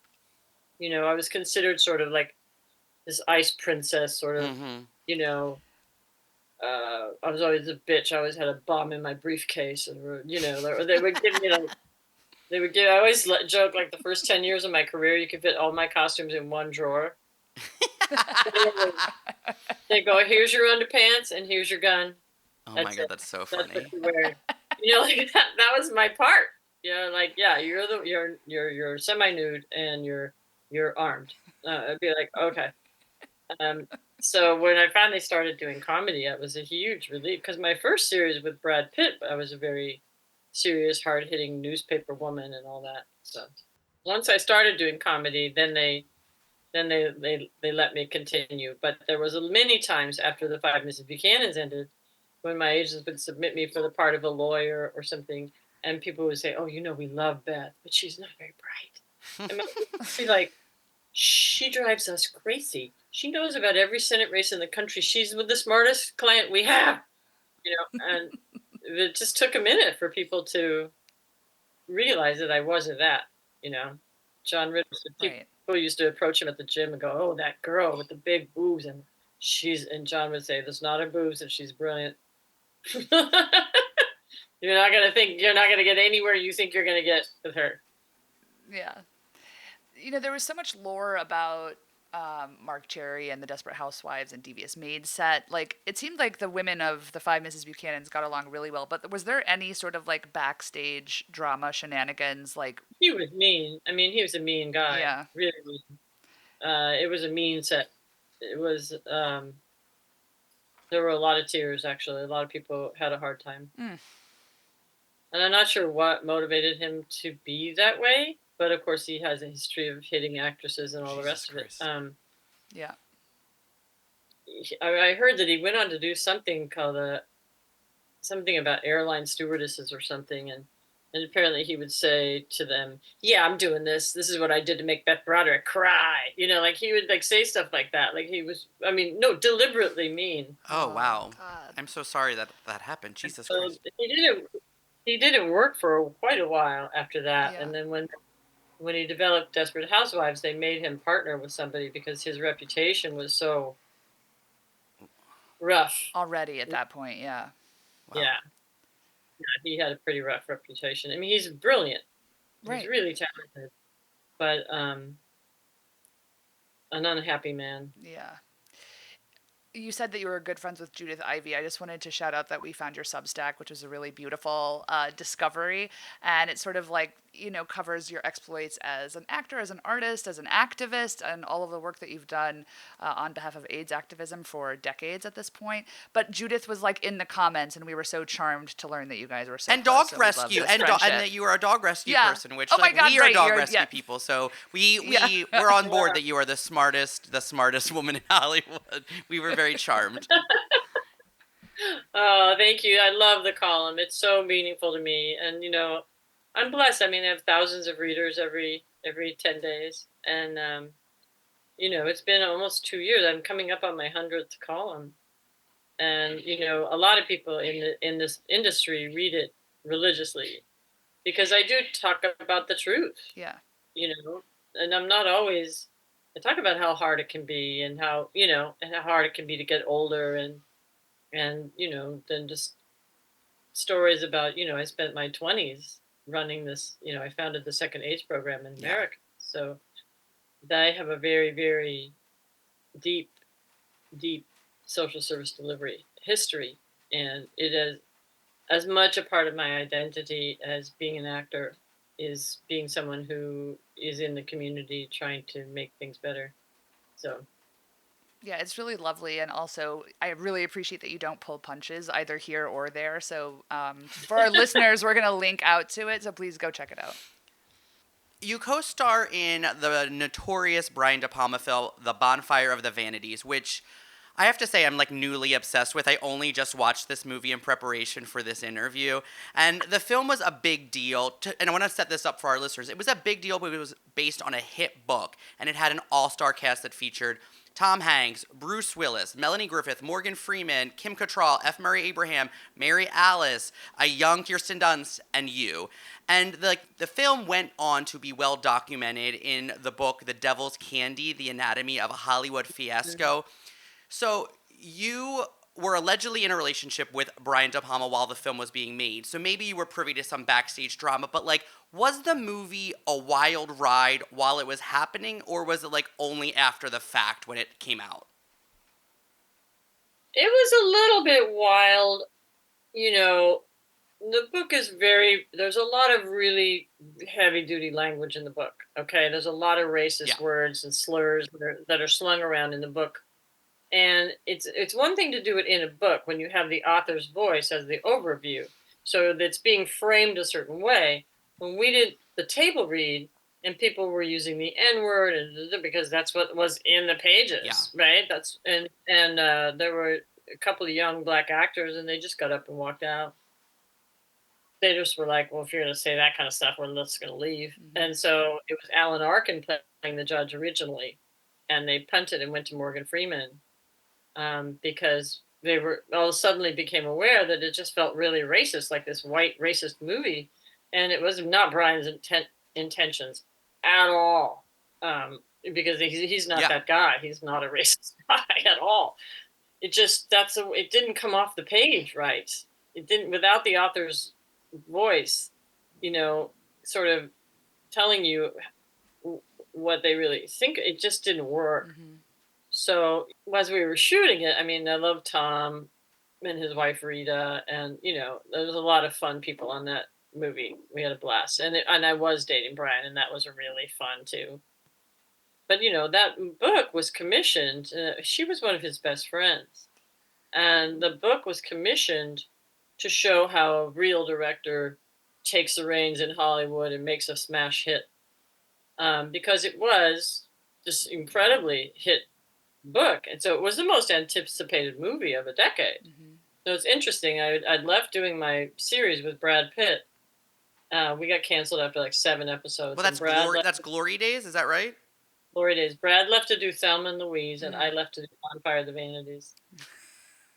I was considered sort of like this ice princess, sort of. Mm-hmm. You know, I was always a bitch. I always had a bomb in my briefcase, and they would give me like. They would give. I always joke like the first 10 years of my career, you could fit all my costumes in one drawer. They go, here's your underpants and here's your gun. Oh That's my God, it. that's so That's funny. what you wear. Like that was my part. Like yeah, you're semi-nude and you're armed. I'd be like, okay. So when I finally started doing comedy, it was a huge relief because my first series with Brad Pitt, I was a very serious, hard-hitting newspaper woman and all that. So once I started doing comedy, then they let me continue. But there was many times after the five Mrs Buchanans ended when my agents would submit me for the part of a lawyer or something, and people would say, "Oh, we love Beth, but she's not very bright." And my agents would be like, "She drives us crazy. She knows about every Senate race in the country. She's the smartest client we have." And it just took a minute for people to realize that I wasn't that. John Ritter said Right. people used to approach him at the gym and go, "Oh, that girl with the big boobs," and John would say, "There's not her boobs, and she's brilliant." You're not gonna get anywhere you think you're gonna get with her. Yeah. There was so much lore about Marc Cherry and the Desperate Housewives and Devious Maid set. Like, it seemed like the women of the five Mrs. Buchanans got along really well, but was there any sort of like backstage drama shenanigans? Like, He was mean. I mean, he was a mean guy. Yeah. Really mean. It was a mean set. It was. There were a lot of tears. Actually, a lot of people had a hard time. Mm. And I'm not sure what motivated him to be that way, but of course he has a history of hitting actresses and all the rest Jesus of it. Yeah. I heard that he went on to do something called something about airline stewardesses or something, and apparently he would say to them, "Yeah, I'm doing this. This is what I did to make Beth Broderick cry." Like he would like say stuff like that. Like he was, I mean, no, deliberately mean. Oh, wow. God. I'm so sorry that happened. Jesus So Christ. he didn't work for quite a while after that, Yeah. and then when he developed Desperate Housewives, they made him partner with somebody because his reputation was so rough. Already at that point, yeah. Wow. Yeah, he had a pretty rough reputation. I mean, he's brilliant. Right. He's really talented, but an unhappy man. Yeah. You said that you were good friends with Judith Ivey. I just wanted to shout out that we found your Substack, which was a really beautiful discovery. And it sort of like, covers your exploits as an actor, as an artist, as an activist, and all of the work that you've done on behalf of AIDS activism for decades at this point. But Judith was like in the comments, and we were so charmed to learn that you guys were so And close, dog so we loved rescue, this and friendship. that you are a dog rescue Yeah. person, which Oh my like, God, we are right, dog you're- rescue yeah. people. So Yeah. we're on board that you are the smartest woman in Hollywood. We were very charmed. Oh, thank you. I love the column. It's so meaningful to me, and I'm blessed. I mean, I have thousands of readers every 10 days, and it's been almost 2 years. I'm coming up on my 100th column, and a lot of people in this industry read it religiously because I do talk about the truth. Yeah. And I'm not always. I talk about how hard it can be, and how hard it can be to get older, and then just stories about I spent my 20s running this. I founded the Second AIDS program in America, so I have a very, very deep social service delivery history, and it is as much a part of my identity as being an actor is being someone who is in the community trying to make things better. So Yeah, it's really lovely, and also I really appreciate that you don't pull punches either here or there. So for our listeners, we're gonna link out to it, so please go check it out. You co-star in the notorious Brian De Palma film, The Bonfire of the Vanities, which I have to say I'm like newly obsessed with. I only just watched this movie in preparation for this interview, and the film was a big deal. And I want to set this up for our listeners. It was a big deal because it was based on a hit book, and it had an all-star cast that featured Tom Hanks, Bruce Willis, Melanie Griffith, Morgan Freeman, Kim Cattrall, F. Murray Abraham, Mary Alice, a young Kirsten Dunst, and you. And the film went on to be well documented in the book The Devil's Candy: The Anatomy of a Hollywood Fiasco. So you were allegedly in a relationship with Brian De Palma while the film was being made. So maybe you were privy to some backstage drama, but like, was the movie a wild ride while it was happening, or was it like only after the fact when it came out? It was a little bit wild. You know, the book is there's a lot of really heavy duty language in the book. Okay. There's a lot of racist words and slurs that are slung around in the book. And it's one thing to do it in a book when you have the author's voice as the overview, so that's being framed a certain way. When we did the table read and people were using the N-word because that's what was in the pages, right? That's and there were a couple of young black actors and they just got up and walked out. They just were like, well, if you're going to say that kind of stuff, we're just going to leave. Mm-hmm. And so it was Alan Arkin playing the judge originally, and they punted and went to Morgan Freeman. Because they were suddenly became aware that it just felt really racist, like this white racist movie, and it was not Brian's intentions at all. Because he's not that guy. He's not a racist guy at all. It just it didn't come off the page right. It didn't, without the author's voice, sort of telling you what they really think. It just didn't work. Mm-hmm. So as we were shooting it, I mean, I love Tom and his wife Rita, and there was a lot of fun people on that movie. We had a blast, and I was dating Brian, and that was really fun too. But that book was commissioned. She was one of his best friends, and the book was commissioned to show how a real director takes the reins in Hollywood and makes a smash hit, because it was just incredibly hit book, and so it was the most anticipated movie of a decade. Mm-hmm. So it's interesting. I'd left doing my series with Brad Pitt. We got canceled after like 7 episodes. Well, that's Glory Days, is that right? Glory Days. Brad left to do Thelma and Louise, and I left to do Bonfire of the Vanities.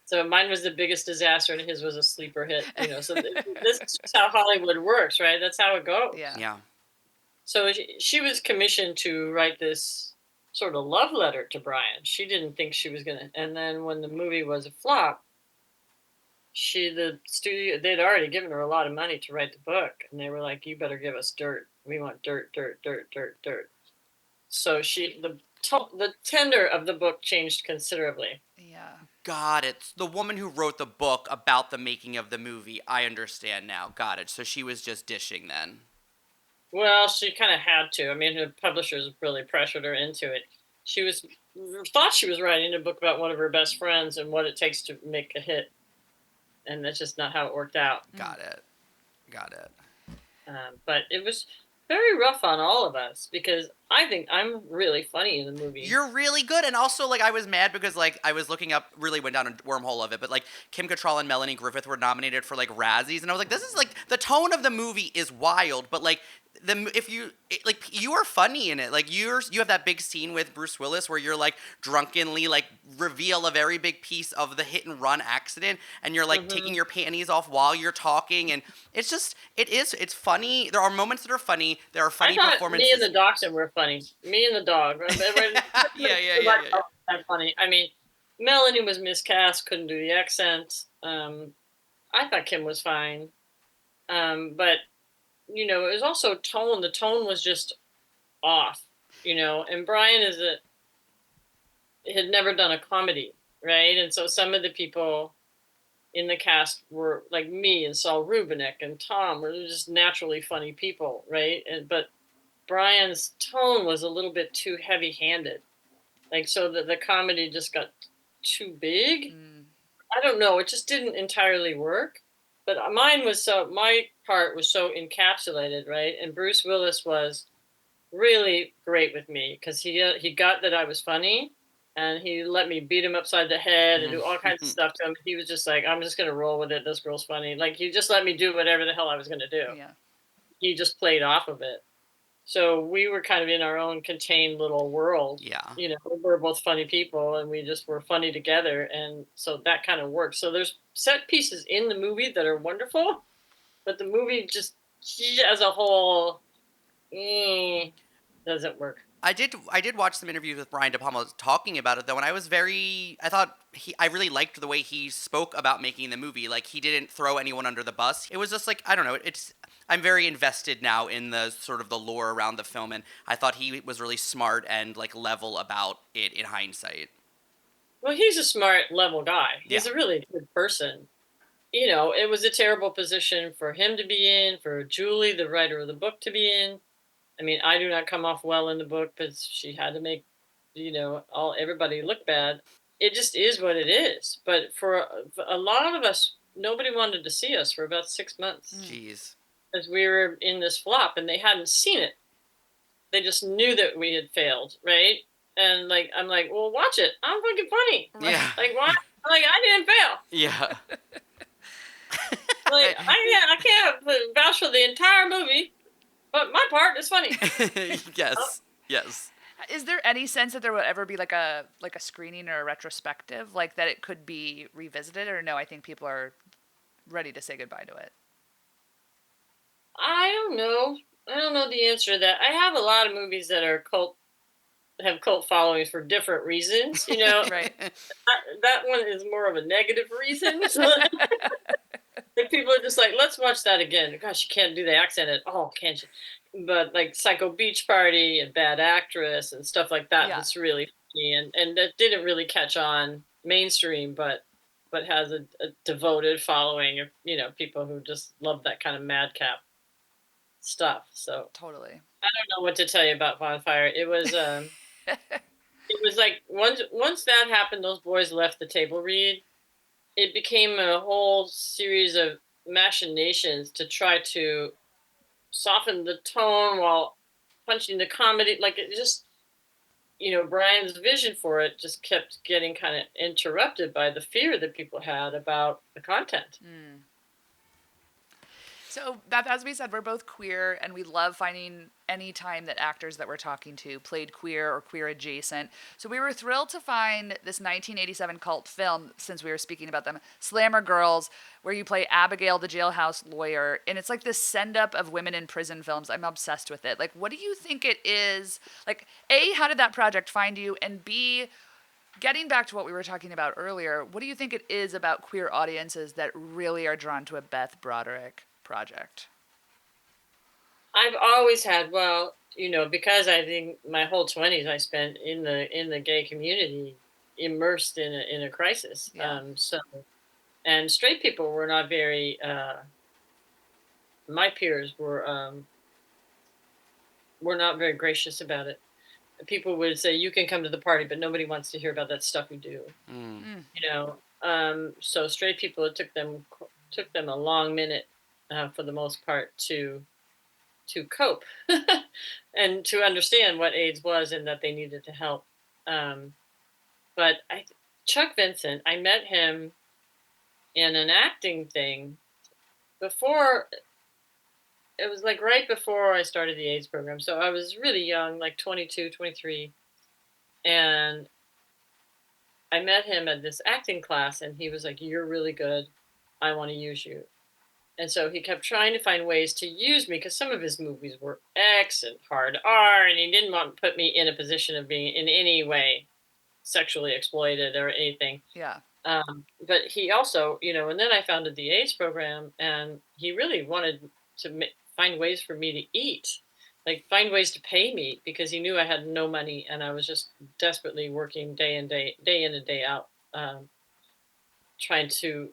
So mine was the biggest disaster, and his was a sleeper hit. So this is just how Hollywood works, right? That's how it goes. Yeah. So she was commissioned to write this sort of love letter to Brian. She didn't think she was gonna, and then when the movie was a flop, the studio, they'd already given her a lot of money to write the book, and they were like, "You better give us dirt. We want dirt, dirt, dirt, dirt, dirt." So the tender of the book changed considerably. Yeah. Got it. The woman who wrote the book about the making of the movie, I understand now. Got it. So she was just dishing then. Well, she kind of had to. I mean, the publishers really pressured her into it. She thought she was writing a book about one of her best friends and what it takes to make a hit, and that's just not how it worked out. Got it. But it was very rough on all of us because I think I'm really funny in the movie. You're really good, and also I was mad because I was looking up, really went down a wormhole of it, but Kim Cattrall and Melanie Griffith were nominated for Razzies, and I was like, this is the tone of the movie is wild, but you are funny in it. You have that big scene with Bruce Willis where you're drunkenly reveal a very big piece of the hit and run accident, and you're taking your panties off while you're talking, and it's funny. There are moments that are funny. There are funny performances. Me and the dachshund were funny. Me and the dog. Yeah. That's funny. I mean, Melanie was miscast, couldn't do the accent. I thought Kim was fine, but. It was also tone. The tone was just off, and Brian had never done a comedy, right? And so some of the people in the cast were like me and Saul Rubinek and Tom were just naturally funny people, right? But Brian's tone was a little bit too heavy-handed. Like, so the comedy just got too big. Mm. I don't know. It just didn't entirely work. But my part was so encapsulated, right? And Bruce Willis was really great with me because he got that I was funny, and he let me beat him upside the head and do all kinds of stuff to him. He was just like, I'm just gonna roll with it. This girl's funny. Like, he just let me do whatever the hell I was gonna do. Yeah. He just played off of it. So we were kind of in our own contained little world. Yeah. You know, we're both funny people and we just were funny together. And so that kind of works. So there's set pieces in the movie that are wonderful, but the movie just as a whole doesn't work. I did watch some interviews with Brian De Palma talking about it though, and I really liked the way he spoke about making the movie. Like, he didn't throw anyone under the bus. It was just like, I don't know, I'm very invested now in the sort of the lore around the film, and I thought he was really smart and like level about it in hindsight. Well, he's a smart, level guy. He's Yeah. a really good person. You know, it was a terrible position for him to be in, for Julie, the writer of the book, to be in. I mean, I do not come off well in the book because she had to make, everybody look bad. It just is what it is. But for a lot of us, nobody wanted to see us for about 6 months. Jeez. Because we were in this flop and they hadn't seen it. They just knew that we had failed, right? And like, I'm like, well, watch it. I'm fucking funny. Yeah. Like, why? Like, I didn't fail. Yeah. Like, I can't vouch for the entire movie, but my part is funny. Yes. Yes. Is there any sense that there will ever be like a screening or a retrospective, like that it could be revisited, or no? I think people are ready to say goodbye to it. I don't know. I don't know the answer to that. I have a lot of movies that are have cult followings for different reasons. You know, Right. that one is more of a negative reason. Like, people are just like, let's watch that again. Gosh, you can't do the accent at all, can't you? But like Psycho Beach Party and Bad Actress and stuff like that, Yeah. that's really funny, and that didn't really catch on mainstream, but has a devoted following of people who just love that kind of madcap stuff. So Totally. I don't know what to tell you about Bonfire. It was it was like once that happened, those boys left the table read. It became a whole series of machinations to try to soften the tone while punching the comedy. Like, it just, Brian's vision for it just kept getting kind of interrupted by the fear that people had about the content. So, Beth, as we said, we're both queer, and we love finding any time that actors that we're talking to played queer or queer adjacent. So we were thrilled to find this 1987 cult film, since we were speaking about them, Slammer Girls, where you play Abigail, the jailhouse lawyer. And it's like this send-up of women in prison films. I'm obsessed with it. Like, what do you think it is? Like, A, how did that project find you? And B, getting back to what we were talking about earlier, what do you think it is about queer audiences that really are drawn to a Beth Broderick project? I've always had, because I think my whole 20s I spent in the gay community, immersed in a crisis. Yeah. And straight people were not very. My peers were not very gracious about it. People would say, "You can come to the party, but nobody wants to hear about that stuff you do." So straight people, it took them a long minute, for the most part, to cope and to understand what AIDS was and that they needed to help. But Chuck Vincent, I met him in an acting thing before. It was like right before I started the AIDS program. So I was really young, like 22, 23. And I met him at this acting class, and he was like, "You're really good. I want to use you." And so he kept trying to find ways to use me, because some of his movies were X and hard R, and he didn't want to put me in a position of being in any way sexually exploited or anything. Yeah. But he also, and then I founded the AIDS program, and he really wanted to find ways for me to eat, like find ways to pay me, because he knew I had no money and I was just desperately working day in and day out, trying to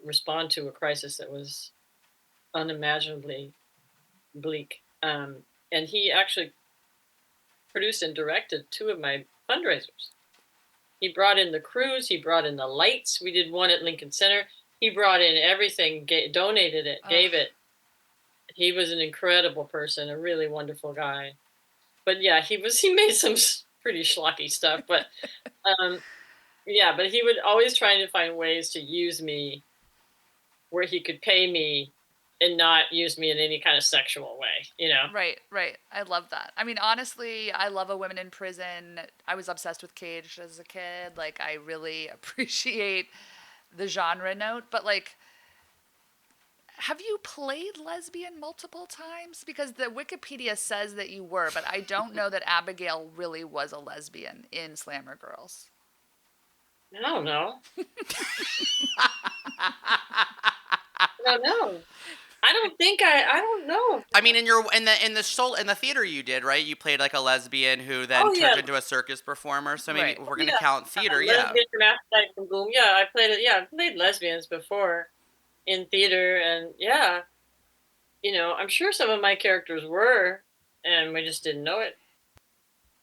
respond to a crisis that was unimaginably bleak. And he actually produced and directed two of my fundraisers. He brought in the crews. He brought in the lights. We did one at Lincoln Center. He brought in everything, donated it, gave it. He was an incredible person, a really wonderful guy. But yeah, he made some pretty schlocky stuff. But yeah, but he would always try to find ways to use me where he could pay me and not use me in any kind of sexual way, you know? Right. I love that. I mean, honestly, I love a women in prison. I was obsessed with Cage as a kid. Like, I really appreciate the genre note. But, like, have you played lesbian multiple times? Because the Wikipedia says that you were, but I don't know that Abigail really was a lesbian in Slammer Girls. I don't know. I don't know. I don't know. I mean, in the theater you did, right? You played like a lesbian who then turned into a circus performer. So maybe we're gonna count theater, Lesbian from Aphrodite from Boom. Yeah, I played it. Yeah, I played lesbians before in theater, and yeah, I'm sure some of my characters were, and we just didn't know it.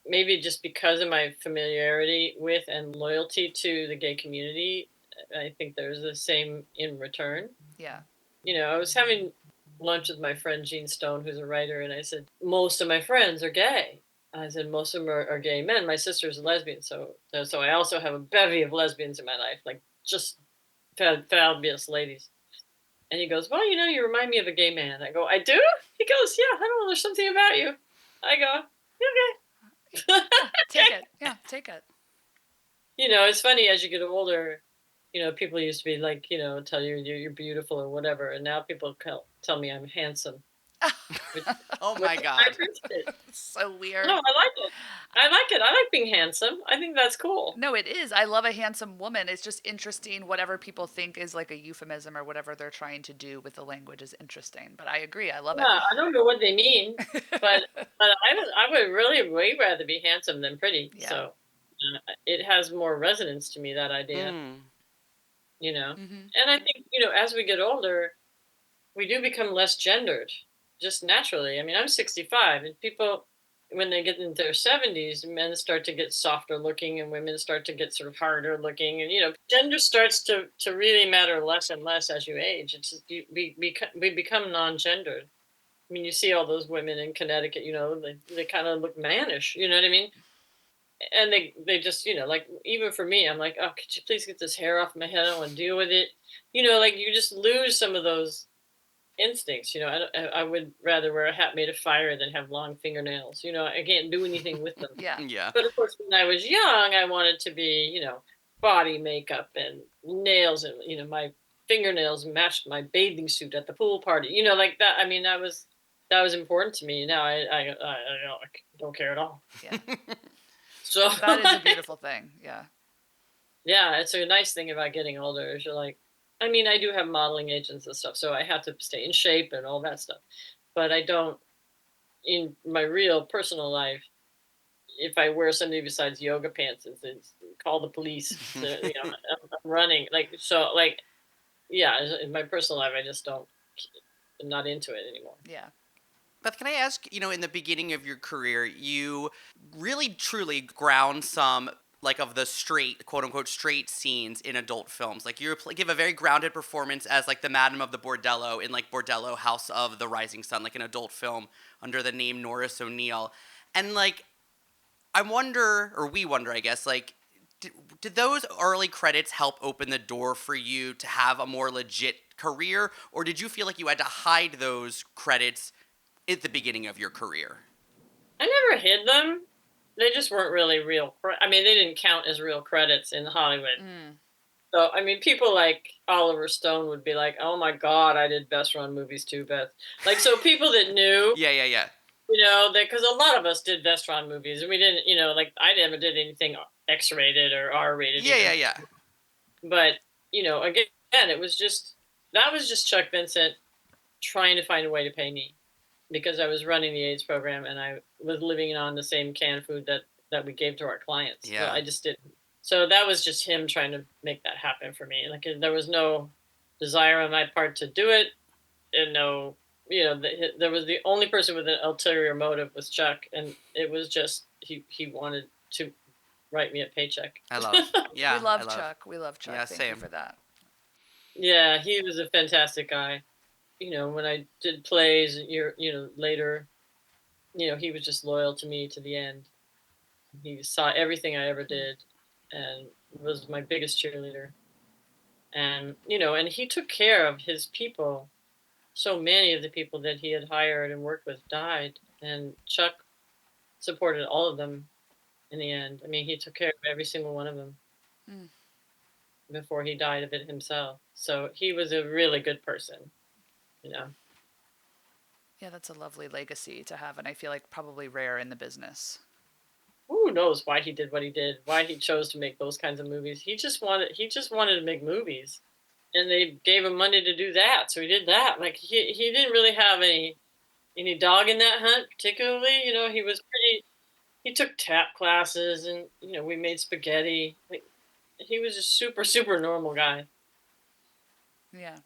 Maybe just because of my familiarity with and loyalty to the gay community, I think there's the same in return. Yeah. I was having lunch with my friend Gene Stone, who's a writer, and I said, most of my friends are gay. I said, most of them are gay men. My sister's a lesbian, so I also have a bevy of lesbians in my life, like just fabulous ladies. And he goes, well, you remind me of a gay man. I go, I do? He goes, yeah, I don't know, there's something about you. I go, okay. Take it. Yeah, take it. It's funny as you get older, people used to be like, tell you you're beautiful or whatever. And now people tell me I'm handsome. Oh my God. I appreciate it. So weird. No, I like it. I like being handsome. I think that's cool. No, it is. I love a handsome woman. It's just interesting. Whatever people think is like a euphemism or whatever they're trying to do with the language is interesting. But I agree. I love it. Yeah, I don't know what they mean, but I would really way rather be handsome than pretty. Yeah. So it has more resonance to me, that idea. Mm-hmm. And I think, as we get older, we do become less gendered, just naturally. I mean, I'm 65, and people, when they get into their 70s, men start to get softer looking and women start to get sort of harder looking. And, gender starts to really matter less and less as you age. It's just, we become non-gendered. I mean, you see all those women in Connecticut, they kind of look mannish, you know what I mean? And they just, like, even for me, I'm like, oh, could you please get this hair off my head? I don't want to deal with it. Like, you just lose some of those instincts. I would rather wear a hat made of fire than have long fingernails. I can't do anything with them. Yeah. But of course, when I was young, I wanted to be, body makeup and nails, and my fingernails matched my bathing suit at the pool party. Like that. I mean, that was important to me. Now I don't care at all. Yeah. So that is a beautiful thing. Yeah. Yeah, it's a nice thing about getting older is you're like, I mean, I do have modeling agents and stuff, so I have to stay in shape and all that stuff. But I don't, in my real personal life, if I wear something besides yoga pants, it's call the police. I'm running. Yeah, in my personal life, I just don't, I'm not into it anymore. Yeah. Beth, can I ask, in the beginning of your career, you really truly ground some of the straight, quote unquote, straight scenes in adult films. Like you give a very grounded performance as like the Madam of the Bordello in like Bordello House of the Rising Sun, like an adult film under the name Norris O'Neill. And like, we wonder, I guess, like, did those early credits help open the door for you to have a more legit career? Or did you feel like you had to hide those credits at the beginning of your career? I never hid them. They just weren't really real. I mean, they didn't count as real credits in Hollywood. So, I mean, people like Oliver Stone would be like, oh my God, I did best run movies too, Beth. Like, so people that knew. Yeah. Because a lot of us did best run movies, and we didn't, like, I never did anything X-rated or R-rated. Yeah. But, again, that was just Chuck Vincent trying to find a way to pay me. Because I was running the AIDS program and I was living on the same canned food that we gave to our clients. Yeah. So I just didn't. So that was just him trying to make that happen for me. Like, there was no desire on my part to do it. And no, there was the only person with an ulterior motive was Chuck. And it was just, he wanted to write me a paycheck. I love. Yeah, we love I love. Chuck. We love Chuck. Yeah, Thank you same. for that. Yeah, he was a fantastic guy. When I did plays, later, he was just loyal to me to the end. He saw everything I ever did, and was my biggest cheerleader. And he took care of his people. So many of the people that he had hired and worked with died, and Chuck supported all of them in the end. I mean, he took care of every single one of them before he died of it himself. So he was a really good person. Yeah, that's a lovely legacy to have, and I feel like probably rare in the business. Who knows why he did what he did, why he chose to make those kinds of movies. He just wanted to make movies, and they gave him money to do that, so he did that. Like he didn't really have any dog in that hunt particularly. He took tap classes, and we made spaghetti. Like, he was a super super normal guy. Yeah.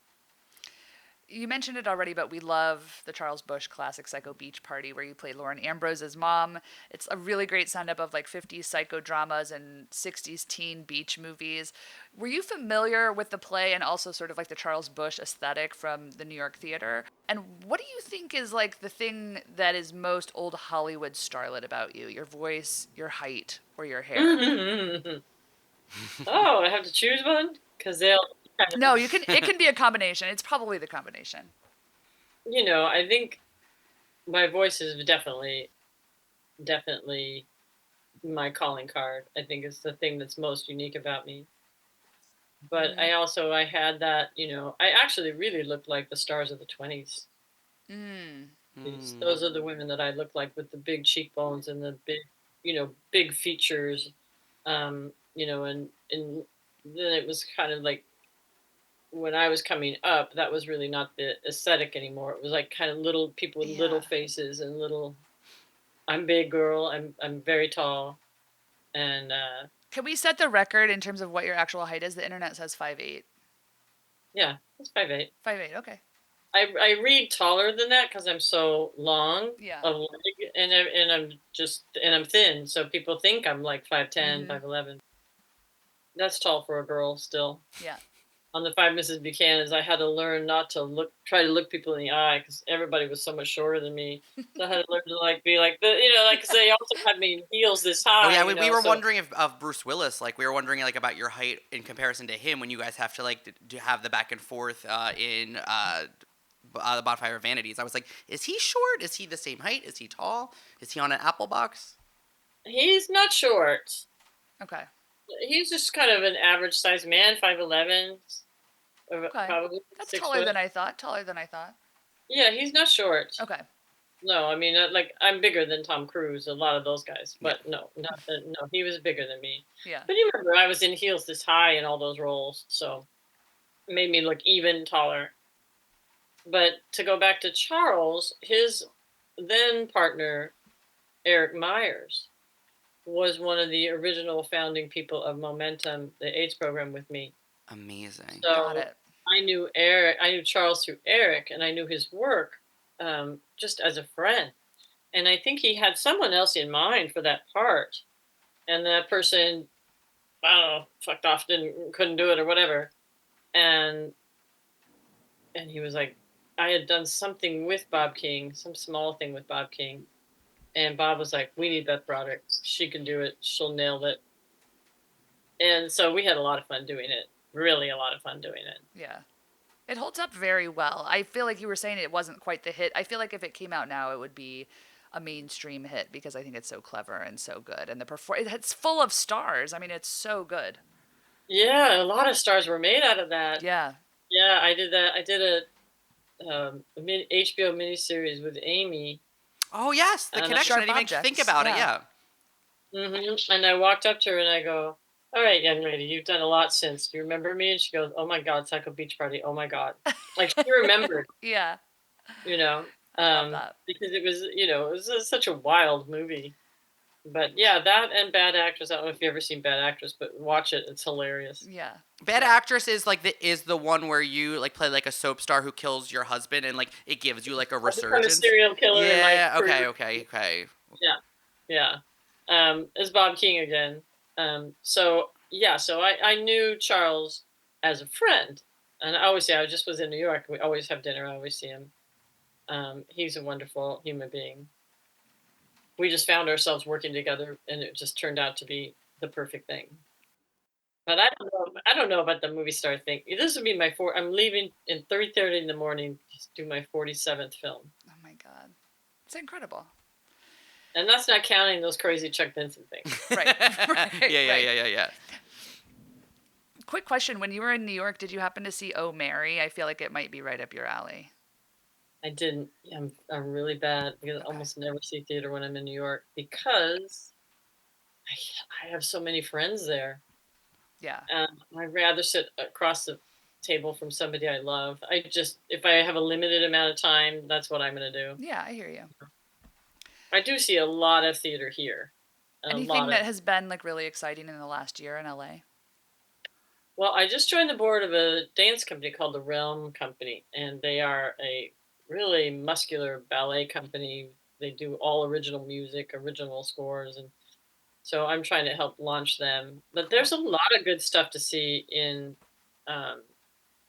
You mentioned it already, but we love the Charles Busch classic Psycho Beach Party, where you play Lauren Ambrose's mom. It's a really great stand-up of like 50s psychodramas and 60s teen beach movies. Were you familiar with the play and also sort of like the Charles Busch aesthetic from the New York theater? And what do you think is like the thing that is most old Hollywood starlet about you? Your voice, your height, or your hair? Oh, I have to choose one? Because they'll... No, you can. It can be a combination. It's probably the combination. I think my voice is definitely my calling card. I think it's the thing that's most unique about me. But I had that, I actually really looked like the stars of the 20s. Those are the women that I look like, with the big cheekbones and the big features. And then it was kind of like, when I was coming up, that was really not the aesthetic anymore. It was like kind of little people with little faces and little. I'm big girl. I'm very tall, and can we set the record in terms of what your actual height is? The internet says 5'8". Yeah, it's 5'8". 5'8". Okay. I read taller than that because I'm so long. Yeah. Of leg, and I'm thin, so people think I'm like 5'10", 5'11". That's tall for a girl still. Yeah. On the 5 Mrs Buchanans, I had to learn not to try to look people in the eye, because everybody was so much shorter than me. So I had to learn to be like because they also had me in heels this high. Oh yeah, we were wondering of Bruce Willis. Like, we were wondering about your height in comparison to him, when you guys have to have the back and forth in the Bonfire of Vanities. I was like, is he short? Is he the same height? Is he tall? Is he on an apple box? He's not short. Okay. He's just kind of an average sized man, 5'11". Okay. Probably That's 6 taller foot. than I thought. Yeah, he's not short. Okay. No, I mean, I'm bigger than Tom Cruise, a lot of those guys, but no, he was bigger than me. Yeah. But you remember, I was in heels this high in all those roles, so it made me look even taller. But to go back to Charles, his then partner, Eric Myers, was one of the original founding people of Momentum, the AIDS program, with me. Amazing. So Got it. I knew Charles through Eric, and I knew his work just as a friend. And I think he had someone else in mind for that part. And that person, I don't know, fucked off, couldn't do it or whatever. And he was like, I had done something with Bob King, some small thing with Bob King. And Bob was like, we need Beth Broderick. She can do it. She'll nail it. And so we had a lot of fun doing it. Really a lot of fun doing it. Yeah. It holds up very well. I feel like you were saying it wasn't quite the hit. I feel like if it came out now, it would be a mainstream hit, because I think it's so clever and so good. And it's full of stars. I mean, it's so good. Yeah, a lot of stars were made out of that. Yeah. Yeah, I did that. I did a HBO miniseries with Amy. Oh yes, the connection. I didn't even think about it. Yeah. And I walked up to her and I go, all right, young lady, you've done a lot since. Do you remember me? And she goes, oh my God, Psycho Beach Party. Oh my God. Like, she remembered. Yeah. Because it was such a wild movie. But yeah, that and Bad Actress. I don't know if you've ever seen Bad Actress, but watch it. It's hilarious. Yeah. Bad Actress is the one where you play a soap star who kills your husband, and it gives you a resurgence. A serial killer. Yeah. Okay. Yeah. It's Bob King again. So yeah, so I knew Charles as a friend, and I always say I just was in New York. We always have dinner. I always see him. He's a wonderful human being. We just found ourselves working together, and it just turned out to be the perfect thing. But I don't know. I don't know about the movie star thing. This would be my four. I'm leaving in 3:30 in the morning to do my 47th film, Oh my God. It's incredible. and that's not counting those crazy Chuck Benson things. Right. Right. Yeah. Quick question. When you were in New York, did you happen to see Oh Mary? I feel like it might be right up your alley. I didn't. I'm really bad because I Okay. almost never see theater when I'm in New York because I have so many friends there. Yeah. I'd rather sit across the table from somebody I love. I just, if I have a limited amount of time, that's what I'm going to do. Yeah, I hear you. I do see a lot of theater here. And a Anything lot that of, has been like really exciting in the last year in LA? well, I just joined the board of a dance company called the Realm Company, and they are a really muscular ballet company. They do all original music, original scores, and so I'm trying to help launch them. But there's a lot of good stuff to see um,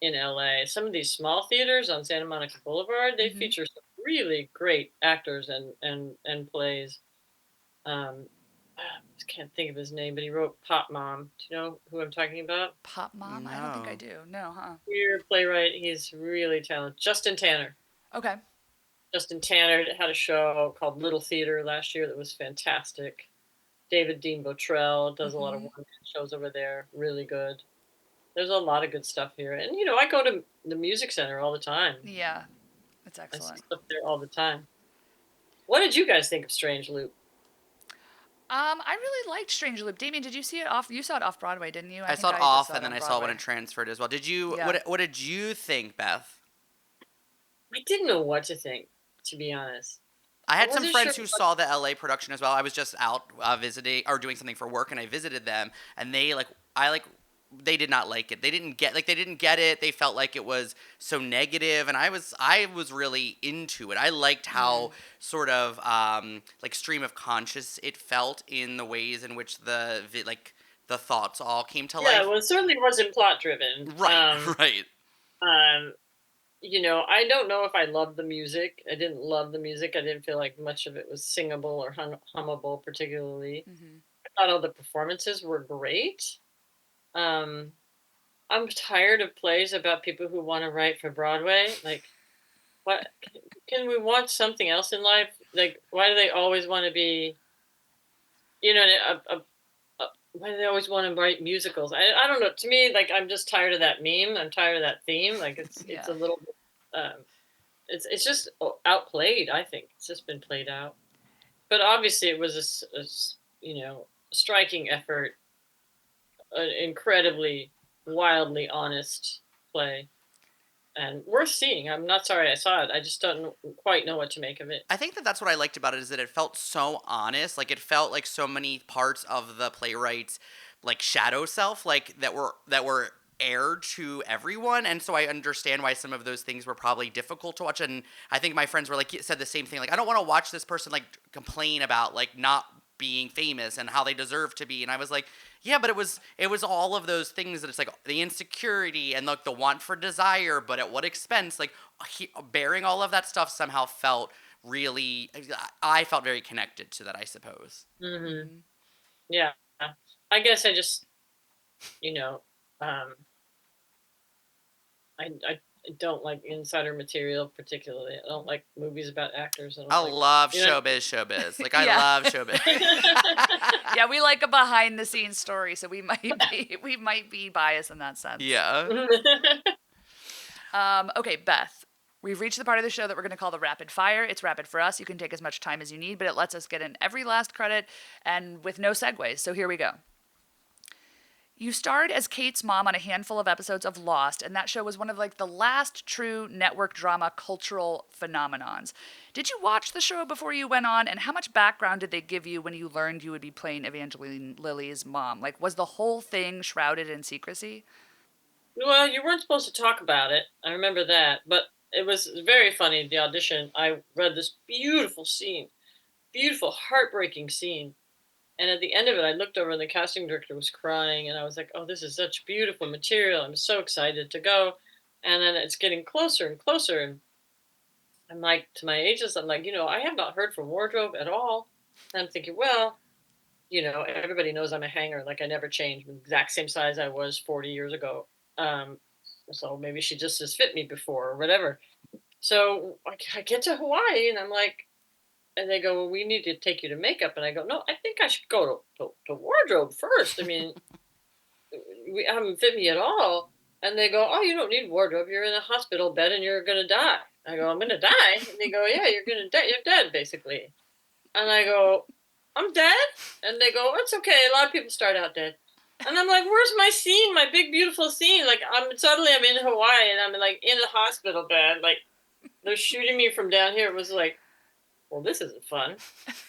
in LA. Some of these small theaters on Santa Monica Boulevard, they Mhm. feature some really great actors and plays. I can't think of his name, but he wrote Pop Mom. Do you know who I'm talking about? Pop Mom? I don't think I No. do. No, huh? Queer playwright. He's really talented. Justin Tanner. Okay. Justin Tanner had a show called Little Theater last year that was fantastic. David Dean Botrell does a lot of Mhm. one-man shows over there. Really good. There's a lot of good stuff here. And, I go to the music center all the time. Yeah. It's I see excellent. stuff there all the time. What did you guys think of Strange Loop? I really liked Strange Loop. Damien, did you see it off? You saw it off Broadway, didn't you? I think saw it I just off, saw and it then on I saw it when Broadway. it transferred as well. Did you? Yeah. What did you think, Beth? I didn't know what to think, to be honest. I I had some wasn't sure. friends who saw the LA production as well. I was just out visiting or doing something for work, and I visited them, and they did not like it. They didn't get it. They felt like it was so negative, and I was really into it. I liked how sort of like stream of conscious it felt in the ways in which the thoughts all came to Yeah, life. well, it certainly wasn't plot driven. Right, right. Um, I don't know if I loved the music. I didn't love the music. I didn't feel like much of it was singable or hummable, particularly. Mhm. I thought all the performances were great. Um, I'm tired of plays about people who want to write for Broadway. Like, what can we want something else in life? Like, why do they always want to be, you know, why do they always want to write musicals? I don't know. To me, like, I'm just tired of that meme. I'm tired of that theme. Like, it's Yeah. a little bit, it's just outplayed. I think it's just been played out. But obviously, it was a striking effort, an incredibly wildly honest play, and worth seeing. I'm not sorry I saw it. I just don't quite know what to make of it. I think that that's what I liked about it is that it felt so honest. Like it felt like so many parts of the playwright's like shadow self, like that were aired to everyone, and so I understand why some of those things were probably difficult to watch. And I think my friends were like said the same thing. Like I don't want to watch this person like complain about like not being famous and how they deserve to be. And I was like, yeah, but it was all of those things that it's like the insecurity and like the want for desire, but at what expense? Like bearing all of that stuff somehow felt really. I felt very connected to that, I suppose. Mm-hmm. Mhm. Yeah, I guess I just you know um, I don't like insider material particularly. I don't like movies about actors. I don't I like love you know. showbiz. Like I Yeah. love showbiz. Yeah, we like a behind the scenes story, so we might be biased in that sense. Yeah. Okay, Beth. We've reached the part of the show that we're going to call the rapid fire. It's rapid for us. You can take as much time as you need, but it lets us get in every last credit and with no segues. So here we go. You starred as Kate's mom on a handful of episodes of Lost, and that show was one of like the last true network drama cultural phenomenons. Did you watch the show before you went on, and how much background did they give you when you learned you would be playing Evangeline Lilly's mom? Like, was the whole thing shrouded in secrecy? Well, you weren't supposed to talk about it. I remember that, but it was very funny. The audition, I read this beautiful scene, beautiful, heartbreaking scene, And at the end of it, I looked over and the casting director was crying, and I was like, "Oh, this is such beautiful material. I'm so excited to go." And then it's getting closer and closer, and I'm like to my agents, I'm like, I have not heard from wardrobe at all. And I'm thinking, well, everybody knows I'm a hanger. Like I never change. I'm the exact same size I was 40 years ago. Um, so maybe she just has fit me before or whatever. So I get to Hawaii and I'm like, and they go, well, we need to take you to makeup. And I go, no, I think I should go to wardrobe first. I mean, we haven't fit me at all. And they go, oh, you don't need wardrobe. You're in a hospital bed and you're going to die. I go, I'm going to die. And they go, yeah, you're going to die. You're dead, basically. And I go, I'm dead? And they go, it's okay. A lot of people start out dead. And I'm like, where's my scene? My big, beautiful scene. Like, I'm in Hawaii and I'm like in a hospital bed. Like, they're shooting me from down here. It was like, well, this isn't fun.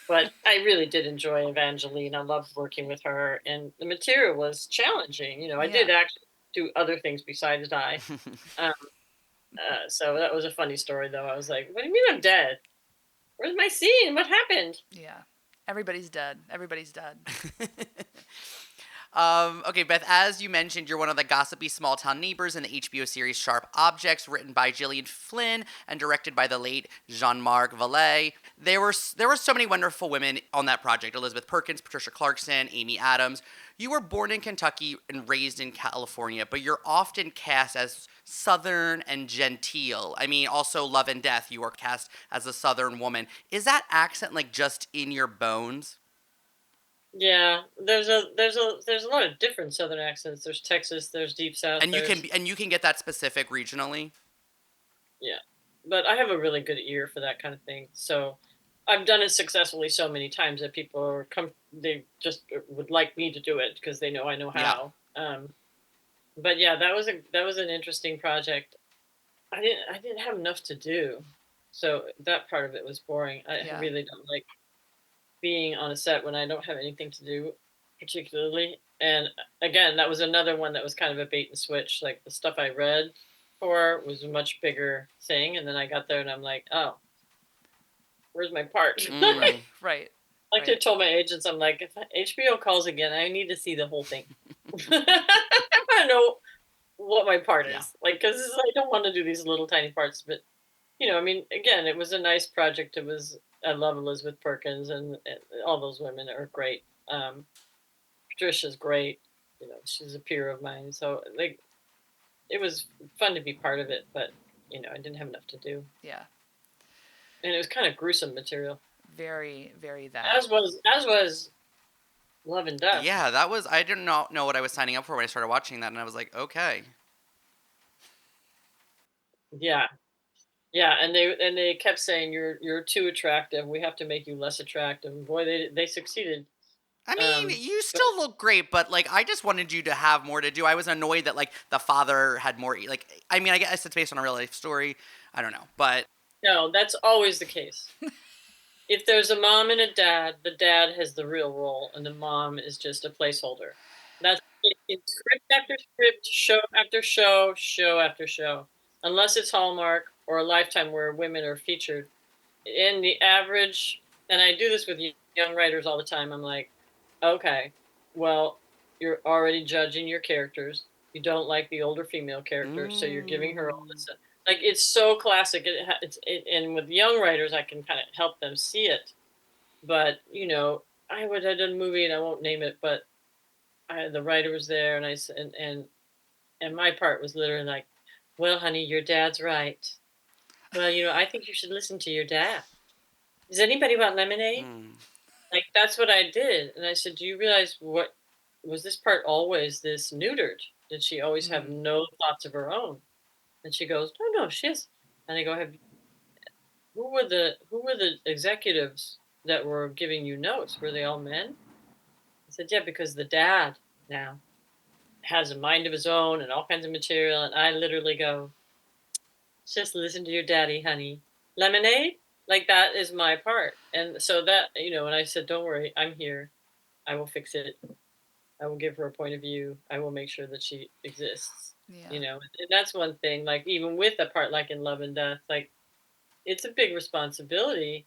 But I really did enjoy Evangeline. I loved working with her. And the material was challenging. I did actually do other things besides die. So that was a funny story, though. I was like, what do you mean I'm dead? Where's my scene? What happened? Yeah. Everybody's dead. Everybody's dead. Okay, Beth, as you mentioned, you're one of the gossipy small-town neighbors in the HBO series Sharp Objects, written by Gillian Flynn and directed by the late Jean-Marc Vallée. There were so many wonderful women on that project: Elizabeth Perkins, Patricia Clarkson, Amy Adams. You were born in Kentucky and raised in California, but you're often cast as Southern and genteel. I mean, also Love and Death, you are cast as a Southern woman. Is that accent like just in your bones? Yeah, there's a lot of different Southern accents. There's Texas, there's Deep South, And you can get that specific regionally. yeah, but I have a really good ear for that kind of thing. So I've done it successfully so many times that they just would like me to do it because they know I know how. But yeah, that was an interesting project. I didn't have enough to do, so that part of it was boring. I really don't like being on a set when I don't have anything to do, particularly. And again, that was another one that was kind of a bait and switch. Like the stuff I read for was a much bigger thing, and then I got there and I'm like, oh, where's my part? Right. Like I told my agents, I'm like, if HBO calls again, I need to see the whole thing. I want to know what my part is. Like, because I don't want to do these little tiny parts, but I mean, again, it was a nice project. I love Elizabeth Perkins and all those women are great. Patricia's great. She's a peer of mine. So like, it was fun to be part of it, but I didn't have enough to do. Yeah. And it was kind of gruesome material. Very, very that. As was Love and Death. Yeah, I did not know what I was signing up for when I started watching that, and I was like, okay. Yeah. Yeah, and they kept saying you're too attractive. We have to make you less attractive. And boy, they succeeded. I mean, you still look great, but like I just wanted you to have more to do. I was annoyed that like the father had more. Like, I mean, I guess it's based on a real life story. I don't know, but no, that's always the case. If there's a mom and a dad, the dad has the real role, and the mom is just a placeholder. That's in script after script, show after show, show after show. Unless it's Hallmark or a Lifetime where women are featured. In the average, and I do this with young writers all the time, I'm like, okay, well, you're already judging your characters. You don't like the older female character, so you're giving her all this. Like, it's so classic. And with young writers, I can kind of help them see it. But, I did a movie, and I won't name it, but the writer was there, and my part was literally like, well, honey, your dad's right. Well, I think you should listen to your dad. Does anybody want lemonade? Like, that's what I did. And I said, do you realize what was this part always this neutered? Did she always have no thoughts of her own? And she goes, no, she has. And I go, who were the executives that were giving you notes? Were they all men? I said, yeah, because the dad now has a mind of his own and all kinds of material. And I literally go, just listen to your daddy, honey. Lemonade? Like, that is my part. And so that, and I said, don't worry, I'm here. I will fix it. I will give her a point of view. I will make sure that she exists. Yeah. And that's one thing, like, even with a part like in Love and Death, like, it's a big responsibility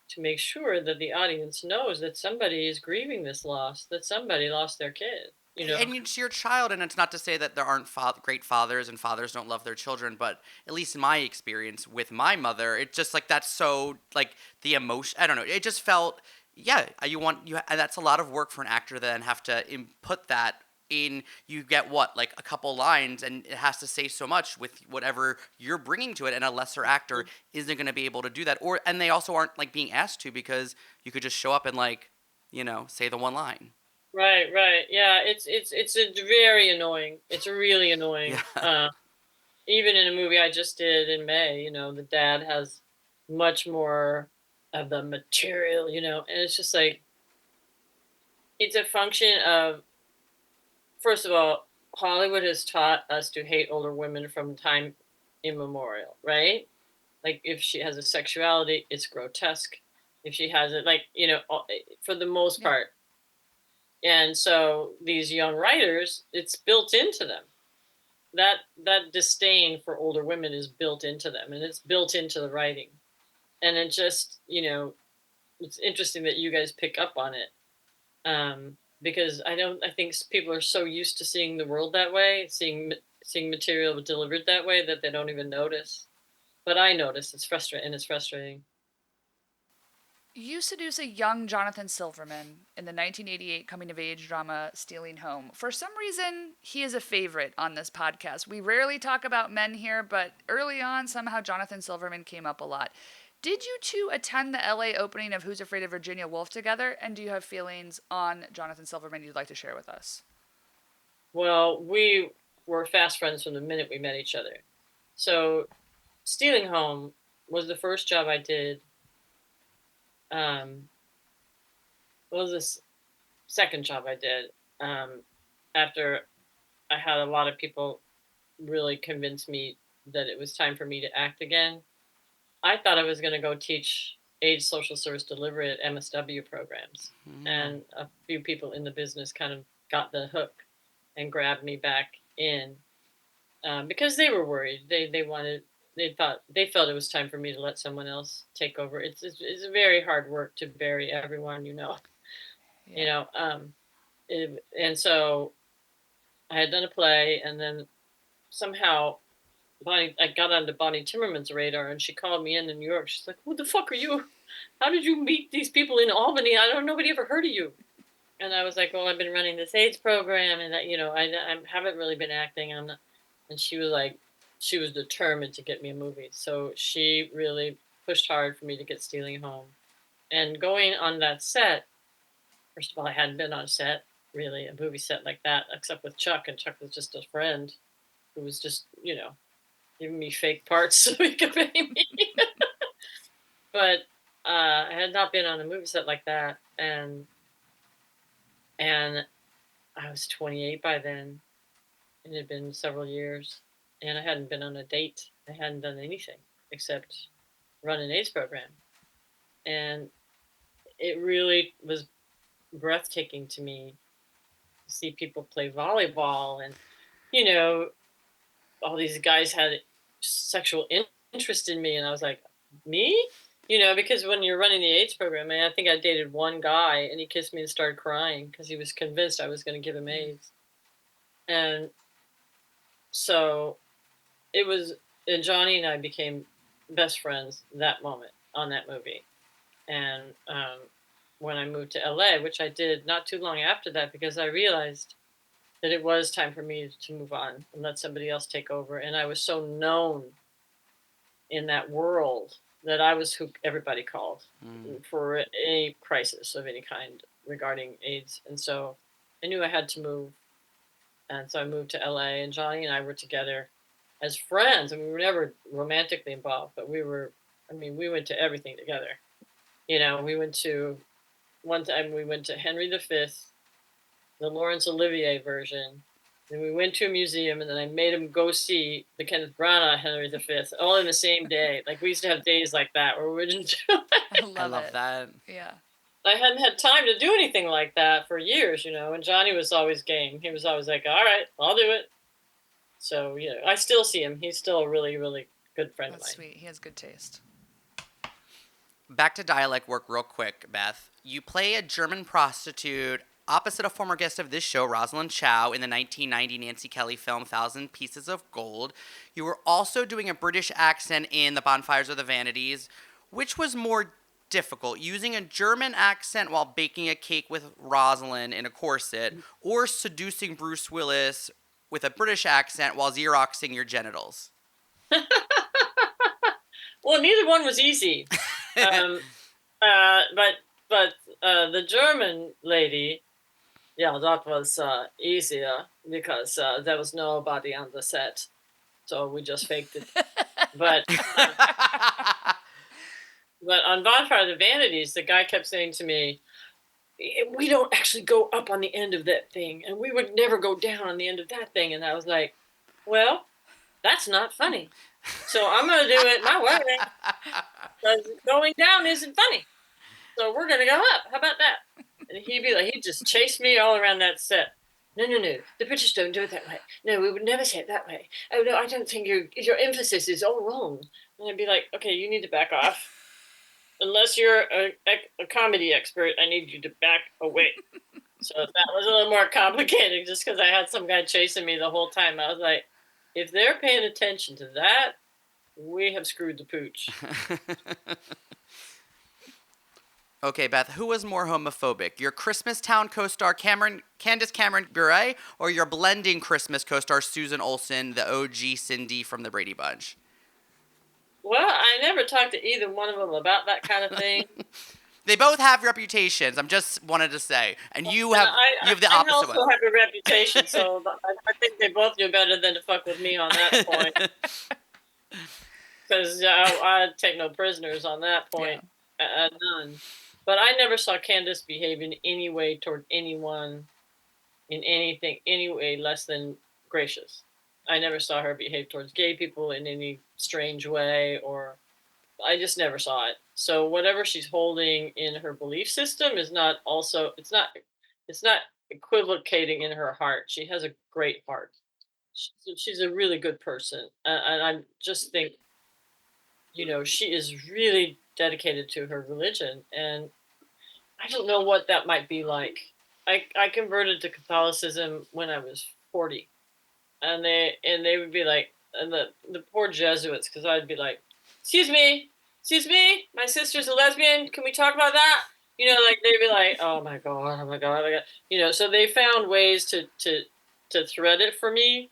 to make sure that the audience knows that somebody is grieving this loss, that somebody lost their kid, you know? And it's your child, and it's not to say that there aren't great fathers and fathers don't love their children, but at least in my experience with my mother, it's just like that's so like the emotion. I don't know. It just felt, yeah. And that's a lot of work for an actor to then have to input that in. You get what, like a couple lines, and it has to say so much with whatever you're bringing to it, and a lesser actor isn't going to be able to do that. And they also aren't like being asked to, because you could just show up and like, say the one line. Right. Yeah, it's a very annoying. It's really annoying. Yeah. Even in a movie I just did in May, the dad has much more of the material, and it's just like it's a function of, first of all, Hollywood has taught us to hate older women from time immemorial, right? Like if she has a sexuality, it's grotesque. If she has it, like, for the most Yeah. part. And so these young writers, it's built into them. That disdain for older women is built into them, and it's built into the writing. And it just, it's interesting that you guys pick up on it. Because I think people are so used to seeing the world that way, seeing material delivered that way, that they don't even notice. But I notice. It's frustrating. You seduce a young Jonathan Silverman in the 1988 coming-of-age drama Stealing Home. For some reason, he is a favorite on this podcast. We rarely talk about men here, but early on, somehow Jonathan Silverman came up a lot. Did you two attend the LA opening of Who's Afraid of Virginia Woolf together? And do you have feelings on Jonathan Silverman you'd like to share with us? Well, we were fast friends from the minute we met each other. So Stealing Home was the first job I did. Was this second job I did, after I had a lot of people really convince me that it was time for me to act again. I thought I was going to go teach AIDS social service delivery at MSW programs, and a few people in the business kind of got the hook and grabbed me back in, because they were worried. They felt it was time for me to let someone else take over. It's very hard work to bury everyone, Yeah. and so I had done a play, and then somehow I got onto Bonnie Timmerman's radar, and she called me in New York. She's like, "Who the fuck are you? How did you meet these people in Albany? Nobody ever heard of you." And I was like, "Well, I've been running this AIDS program, and I haven't really been acting. I'm not." And she was like, she was determined to get me a movie. So she really pushed hard for me to get Stealing Home. And going on that set, first of all, I hadn't been on a set, really, a movie set like that, except with Chuck, and Chuck was just a friend who was just, giving me fake parts so he could pay me. But I had not been on a movie set like that, and I was 28 by then. It had been several years, and I hadn't been on a date. I hadn't done anything except run an AIDS program, and it really was breathtaking to me to see people play volleyball, and all these guys had sexual interest in me, and I was like, me? Because when you're running the AIDS program, I think I dated one guy, and he kissed me and started crying because he was convinced I was going to give him AIDS. And so it was, and Johnny and I became best friends that moment on that movie. And when I moved to LA, which I did not too long after that, because I realized that it was time for me to move on and let somebody else take over. And I was so known in that world that I was who everybody called for any crisis of any kind regarding AIDS. And so I knew I had to move. And so I moved to LA, and Johnny and I were together as friends. And we were never romantically involved, but we went to everything together. One time we went to Henry V, the Laurence Olivier version. Then we went to a museum, and then I made him go see the Kenneth Branagh Henry V, all in the same day. Like, we used to have days like that where we didn't do it. I love that. Yeah. I hadn't had time to do anything like that for years, and Johnny was always game. He was always like, all right, I'll do it. So, I still see him. He's still a really, really good friend of mine. That's sweet. He has good taste. back to dialect work real quick, Beth. You play a German prostitute opposite a former guest of this show, Rosalind Chow, in the 1990 Nancy Kelly film Thousand Pieces of Gold. You were also doing a British accent in The Bonfires of the Vanities. Which was more difficult, using a German accent while baking a cake with Rosalind in a corset, or seducing Bruce Willis with a British accent while Xeroxing your genitals? Well, neither one was easy. But the German lady, yeah, that was easier because there was nobody on the set, so we just faked it. But but on Bonfire of the Vanities, the guy kept saying to me, "We don't actually go up on the end of that thing, and we would never go down on the end of that thing." And I was like, "Well, that's not funny. So I'm going to do it my way, because going down isn't funny. So we're going to go up. How about that?" And he'd just chase me all around that set. "No, the British don't do it that way. No, we would never say it that way. Oh, no, I don't think your emphasis is all wrong." And I'd be like, "Okay, you need to back off. Unless you're a comedy expert, I need you to back away." So that was a little more complicated just because I had some guy chasing me the whole time. I was like, if they're paying attention to that, we have screwed the pooch. Okay, Beth, who was more homophobic? Your Christmas Town co-star Candace Cameron Bure, or your blending Christmas co-star Susan Olsen, the OG Cindy from the Brady Bunch? Well, I never talked to either one of them about that kind of thing. They both have reputations. I'm just wanted to say, and you have the opposite I also one. have a reputation, so I think they both knew better than to fuck with me on that point. Because I take no prisoners on that point, none. But I never saw Candace behave in any way toward anyone, in anything, any way less than gracious. I never saw her behave towards gay people in any strange way, or I just never saw it. So whatever she's holding in her belief system is not also, it's not equivocating in her heart. She has a great heart. She's a really good person. And I just think, she is really dedicated to her religion. And I don't know what that might be like. I converted to Catholicism when I was 40. And they would be like, and the poor Jesuits, because I'd be like, excuse me, my sister's a lesbian, can we talk about that? Like they'd be like, oh my god, so they found ways to thread it for me.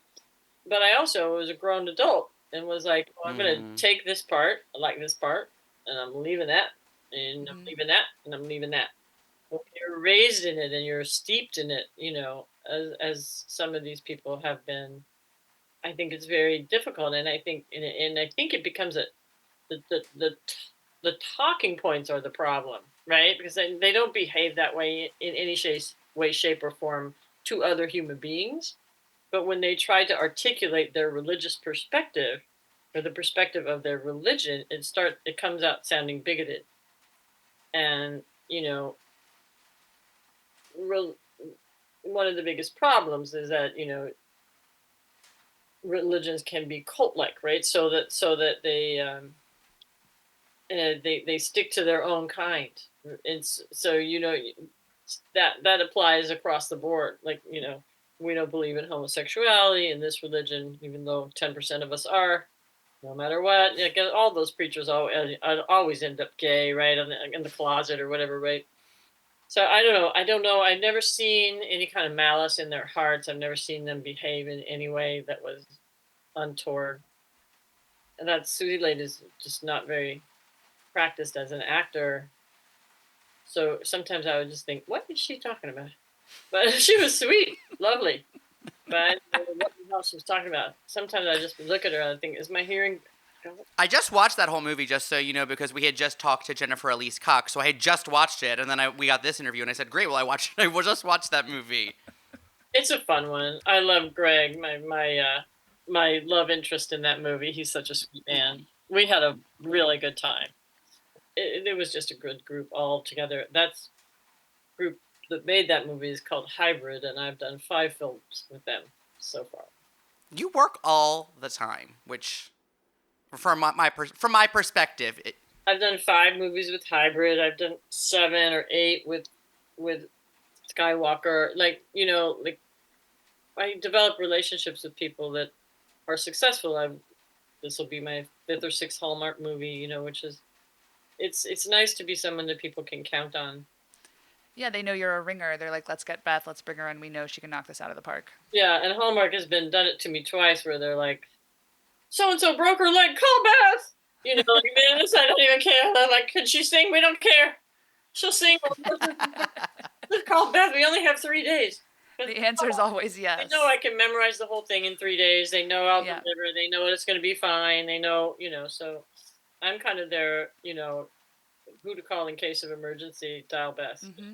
But I also was a grown adult and was like, well, I'm gonna take this part, I like this part, and I'm leaving that, and I'm leaving that, and I'm leaving that. When you're raised in it and you're steeped in it, as some of these people have been, I think it's very difficult. And I think it becomes the talking points are the problem, right? Because they don't behave that way in any way, shape, or form to other human beings. But when they try to articulate their religious perspective or the perspective of their religion, it comes out sounding bigoted. And, one of the biggest problems is that, religions can be cult-like, right? So that they stick to their own kind. And so, that applies across the board. Like, we don't believe in homosexuality in this religion, even though 10% of us are, no matter what. All those preachers always end up gay, right? In the closet or whatever, right? So I don't know. I've never seen any kind of malice in their hearts. I've never seen them behave in any way that was untoward. And that Susie Lade is just not very practiced as an actor. So sometimes I would just think, what is she talking about? But she was sweet, lovely. But I didn't know what the hell she was talking about. Sometimes I just look at her and I think, is my hearing... I just watched that whole movie, just so you know, because we had just talked to Jennifer Elise Cox, so I had just watched it, and then we got this interview, and I said, great, well, I just watched that movie. It's a fun one. I love Greg, my love interest in that movie. He's such a sweet man. We had a really good time. It was just a good group all together. That's group that made that movie is called Hybrid, and I've done 5 films with them so far. You work all the time, which... From my perspective, I've done 5 movies with Hybrid. I've done 7 or 8 with Skywalker. Like, like I develop relationships with people that are successful. This will be my 5th or 6th Hallmark movie, which is it's nice to be someone that people can count on. Yeah, they know you're a ringer. They're like, let's get Beth, let's bring her in. We know she can knock this out of the park. Yeah, and Hallmark has done it to me twice where they're like, so-and-so broke her leg, call Beth! Like, man, I don't even care. They're like, can she sing? We don't care. She'll sing. Just call Beth. We only have 3 days. The answer is always yes. They know I can memorize the whole thing in 3 days. They know I'll deliver. They know it's going to be fine. They know, so I'm kind of their, who to call in case of emergency, dial Beth. Mm-hmm.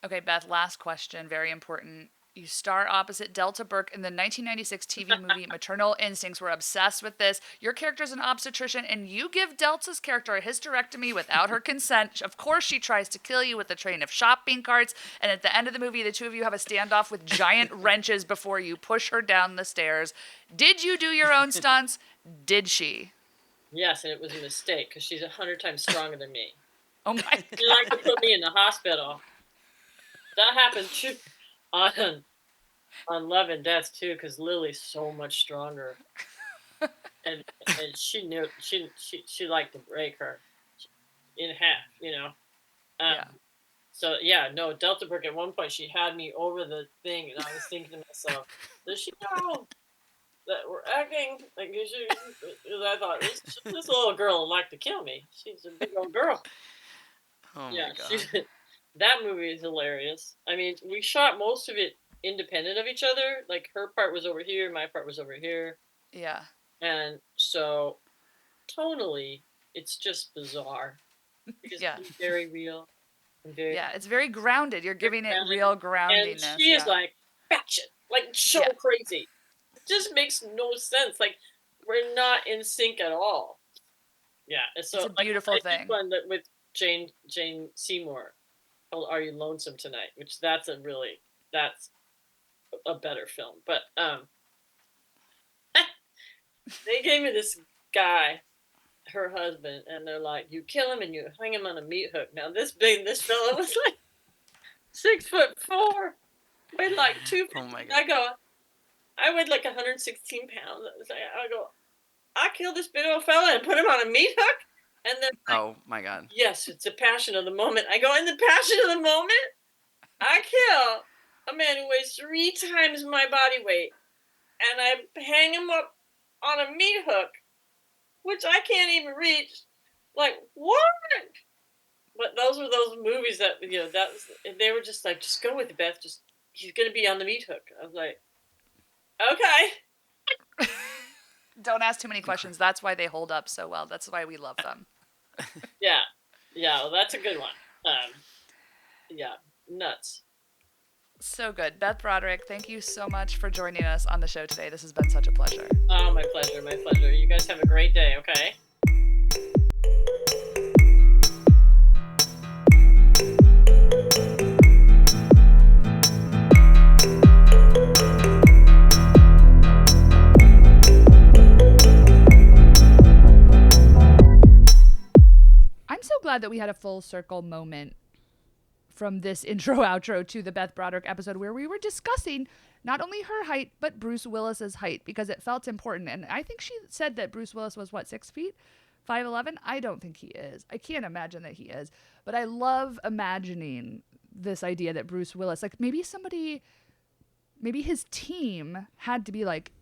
Okay, Beth, last question, very important. You star opposite Delta Burke in the 1996 TV movie Maternal Instincts. We're obsessed with this. Your character's an obstetrician, and you give Delta's character a hysterectomy without her consent. Of course, she tries to kill you with a train of shopping carts, and at the end of the movie, the two of you have a standoff with giant wrenches before you push her down the stairs. Did you do your own stunts? Did she? Yes, and it was a mistake, because she's 100 times stronger than me. Oh, my God. She liked to put me in the hospital. That happened, too. On Love and Death too, because Lily's so much stronger, and she knew she liked to break her in half, So no, Delta Burke at one point she had me over the thing, and I was thinking to myself, does she know that we're acting like I thought this little girl would like to kill me. She's a big old girl. Oh my God. That movie is hilarious. I mean, we shot most of it independent of each other. Like, her part was over here, my part was over here. Yeah. And so, tonally, it's just bizarre. Because it's very real. And very it's very grounded. You're giving it real groundiness. And she is like, batshit. Like, so crazy. It just makes no sense. Like, we're not in sync at all. Yeah. And so, it's a beautiful thing. One that with Jane Seymour. Are You Lonesome Tonight? Which that's a better film. But they gave me this guy, her husband, and they're like, you kill him and you hang him on a meat hook. Now this fella was like 6'4", weighed like 250. Oh my God. I weighed like 116 pounds. I go, I killed this big old fella and put him on a meat hook. And then, oh my God. Yes, it's a passion of the moment. I go, in the passion of the moment, I kill a man who weighs 3 times my body weight, and I hang him up on a meat hook, which I can't even reach. Like, what? But those were those movies that, they were just like, just go with it, Beth. He's going to be on the meat hook. I was like, okay. Don't ask too many questions. That's why they hold up so well. That's why we love them. Yeah, well, that's a good one. Nuts. So good. Beth Broderick, thank you so much for joining us on the show today. This has been such a pleasure. Oh, my pleasure, my pleasure. You guys have a great day, okay? I'm so glad that we had a full circle moment from this intro outro to the Beth Broderick episode where we were discussing not only her height, but Bruce Willis's height, because it felt important. And I think she said that Bruce Willis was, 6 feet? 5'11"? I don't think he is. I can't imagine that he is. But I love imagining this idea that Bruce Willis, like maybe his team had to be like,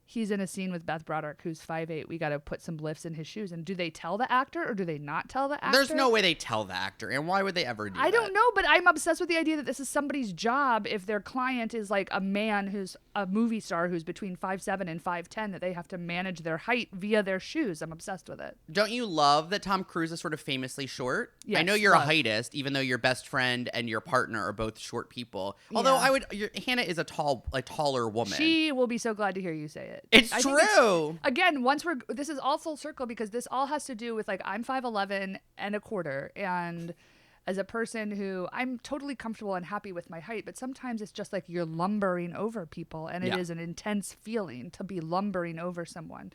he's in a scene with Beth Broderick, who's 5'8". We got to put some lifts in his shoes. And do they tell the actor or do they not tell the actor? There's no way they tell the actor. And why would they ever do that? I don't know, but I'm obsessed with the idea that this is somebody's job if their client is like a man who's a movie star who's between 5'7" and 5'10", that they have to manage their height via their shoes. I'm obsessed with it. Don't you love that Tom Cruise is sort of famously short? Yes, I know you're a heightist, even though your best friend and your partner are both short people. Although Hannah is a taller woman. She will be so glad to hear you say it. It's true. Again, this is all full circle because this all has to do with like I'm 5'11" and a quarter, and as a person who I'm totally comfortable and happy with my height, but sometimes it's just like you're lumbering over people, and it is an intense feeling to be lumbering over someone.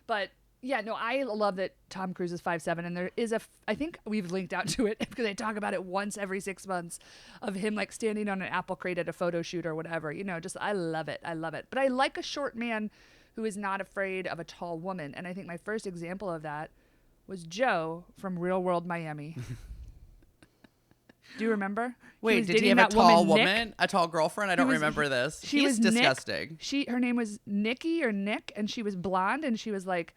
But Yeah, no, I love that Tom Cruise is 5'7", and there is I think we've linked out to it because they talk about it once every 6 months of him like standing on an apple crate at a photo shoot or whatever. Just I love it. I love it. But I like a short man who is not afraid of a tall woman. And I think my first example of that was Joe from Real World Miami. Do you remember? Wait, did he have a tall woman? A tall girlfriend? I don't remember this. She's disgusting. Her name was Nikki or Nick, and she was blonde, and she was like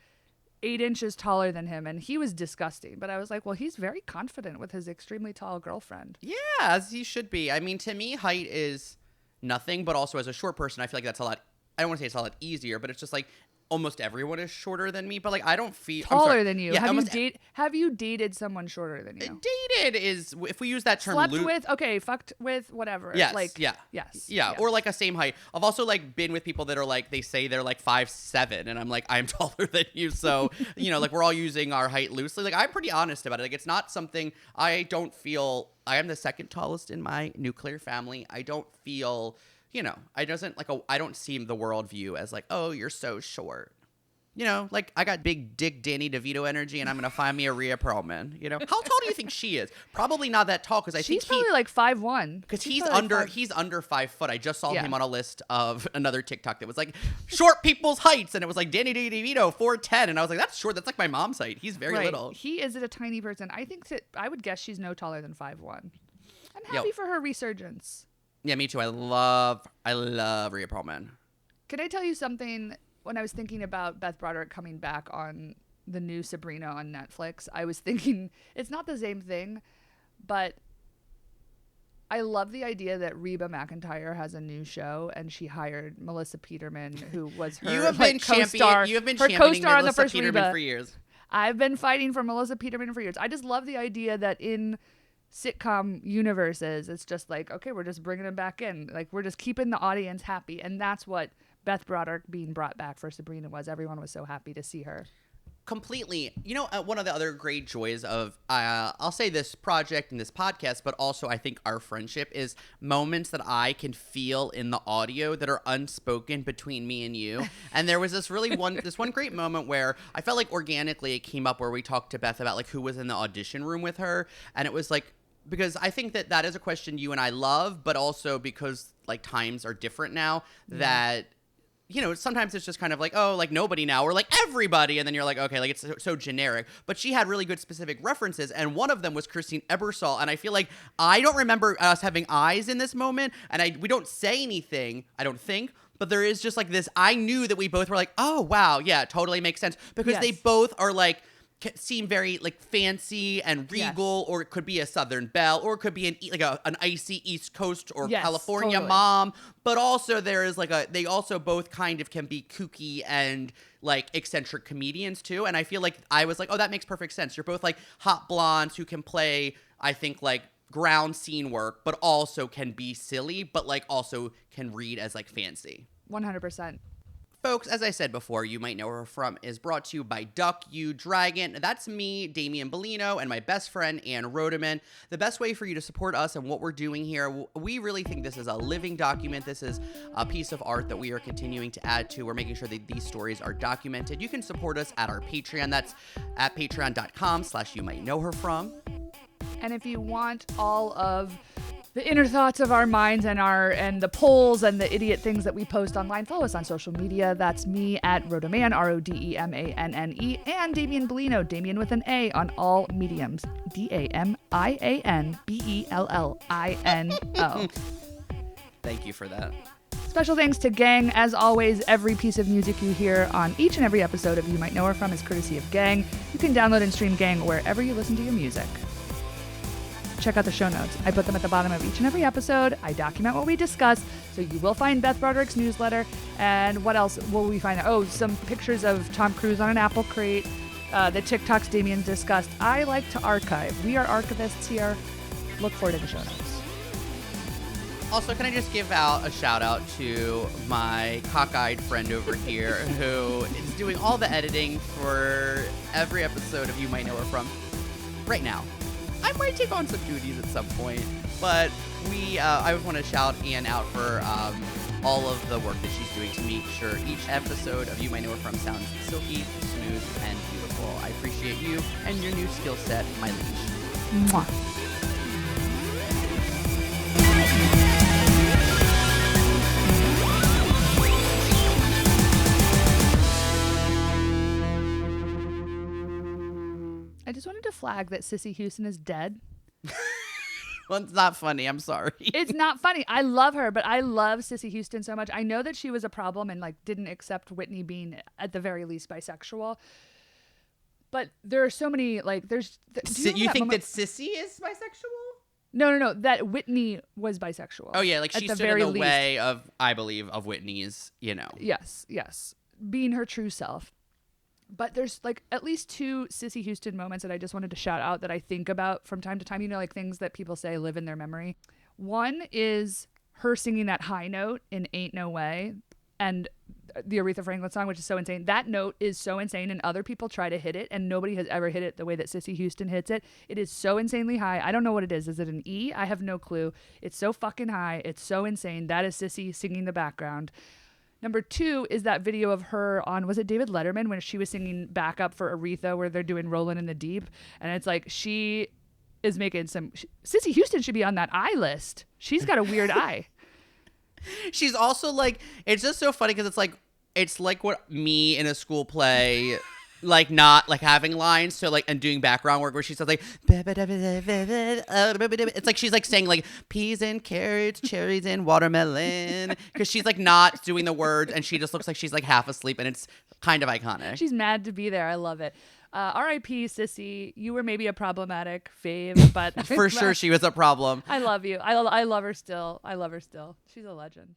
8 inches taller than him, and he was disgusting. But I was like, well, he's very confident with his extremely tall girlfriend. Yeah, as he should be. I mean, to me, height is nothing, but also as a short person, I feel like that's a lot. I don't want to say it's a lot easier, but it's just like almost everyone is shorter than me. But like, I don't feel taller than you. Yeah, have you dated someone shorter than you? Dated is, if we use that term, fucked with, whatever. Yes, like, yeah, yes, yeah, or like a same height. I've also like been with people that are like, they say they're like 5'7", and I'm like, I'm taller than you, so like we're all using our height loosely. Like, I'm pretty honest about it. Like, it's not something I don't feel. I am the second tallest in my nuclear family. I don't feel. I don't see the worldview as like, oh, you're so short. Like I got big dick Danny DeVito energy, and I'm gonna find me a Rhea Perlman. How tall do you think she is? Probably not that tall, because she's probably like 5'1". Because he's under 5 foot. I just saw him on a list of another TikTok that was like short people's heights, and it was like Danny DeVito 4'10", and I was like, that's short. That's like my mom's height. He's very little. He is a tiny person. I think that I would guess she's no taller than 5'1". I'm happy for her resurgence. Yeah, me too. I love Rhea Perlman. Can I tell you something? When I was thinking about Beth Broderick coming back on the new Sabrina on Netflix, I was thinking it's not the same thing, but I love the idea that Reba McEntire has a new show, and she hired Melissa Peterman, who was her co-star. You have been her championing co-star on the Melissa first Peterman Reba for years. I've been fighting for Melissa Peterman for years. I just love the idea that in sitcom universes, it's just like, okay, we're just bringing them back in. Like, we're just keeping the audience happy. And that's what Beth Broderick being brought back for Sabrina was. Everyone was so happy to see her. Completely. One of the other great joys of, I'll say this project and this podcast, but also I think our friendship, is moments that I can feel in the audio that are unspoken between me and you. And there was this one great moment where I felt like organically it came up where we talked to Beth about like who was in the audition room with her. And it was like, because I think that is a question you and I love, but also because like times are different now, that sometimes it's just kind of like, oh, like nobody now, or like everybody. And then you're like, okay, like it's so generic. But she had really good specific references. And one of them was Christine Ebersol. And I feel like I don't remember us having eyes in this moment. And we don't say anything, I don't think. But there is just like this, I knew that we both were like, oh, wow, yeah, it totally makes sense. Because they both are like, seem very like fancy and regal, or it could be a Southern belle, or it could be an icy East Coast or California mom. But also there is like they also both kind of can be kooky and like eccentric comedians too. And I feel like I was like, oh, that makes perfect sense. You're both like hot blondes who can play, I think, like ground scene work, but also can be silly, but like also can read as like fancy. 100%. Folks, as I said before, You Might Know Her From is brought to you by Duck You Dragon. That's me, Damian Bellino, and my best friend, Ann Rodeman. The best way for you to support us and what we're doing here, we really think this is a living document. This is a piece of art that we are continuing to add to. We're making sure that these stories are documented. You can support us at our Patreon. That's at patreon.com/YouMightKnowHerFrom. And if you want all of the inner thoughts of our minds and the polls and the idiot things that we post online, follow us on social media. That's me at Rodeman, RODEMANNE, and Damian Bellino, Damian with an A, on all mediums. DAMIANBELLINO. Thank you for that. Special thanks to Gang. As always, every piece of music you hear on each and every episode of You Might Know Her From is courtesy of Gang. You can download and stream Gang wherever you listen to your music. Check out the show notes. I put them at the bottom of each and every episode. I document what we discuss, so you will find Beth Broderick's newsletter. And what else will we find? Oh, some pictures of Tom Cruise on an apple crate, the TikToks Damien discussed. I like to archive. We are archivists here. Look for it in the show notes. Also, can I just give out a shout out to my cockeyed friend over here who is doing all the editing for every episode of You Might Know Her From right now. I might take on some duties at some point. But I would want to shout Anne out for all of the work that she's doing to make sure each episode of You Might Know Her From sounds silky, smooth, and beautiful. I appreciate you and your new skill set, my liege. Mwah. I just wanted to flag that Sissy Houston is dead. Well, it's not funny. I'm sorry. It's not funny. I love her, but I love Sissy Houston so much. I know that she was a problem and like didn't accept Whitney being at the very least bisexual. But there are so many like there's. You think that Sissy is bisexual? No. That Whitney was bisexual. Oh yeah, like she stood in the way of, I believe, of Whitney's. You know. Yes, being her true self. But there's like at least 2 Sissy Houston moments that I just wanted to shout out that I think about from time to time, you know, like things that people say live in their memory. One is her singing that high note in Ain't No Way and the Aretha Franklin song, which is so insane. That note is so insane and other people try to hit it and nobody has ever hit it the way that Sissy Houston hits it. It is so insanely high. I don't know what it is. Is it an E? I have no clue. It's so fucking high. It's so insane. That is Sissy singing the background. Number 2 is that video of her on, was it David Letterman, when she was singing backup for Aretha where they're doing Rollin' in the Deep. And it's like she is making Sissy Houston should be on that eye list. She's got a weird eye. She's also like, it's just so funny because it's like what me in a school play, like not like having lines, so like and doing background work where she says like it's like she's like saying like peas and carrots, cherries and watermelon, because she's like not doing the words and she just looks like she's like half asleep, and it's kind of iconic. She's mad to be there. I love it. R.I.P. Sissy. You were maybe a problematic fave, but for sure she was a problem. I love you. I love her still. She's a legend.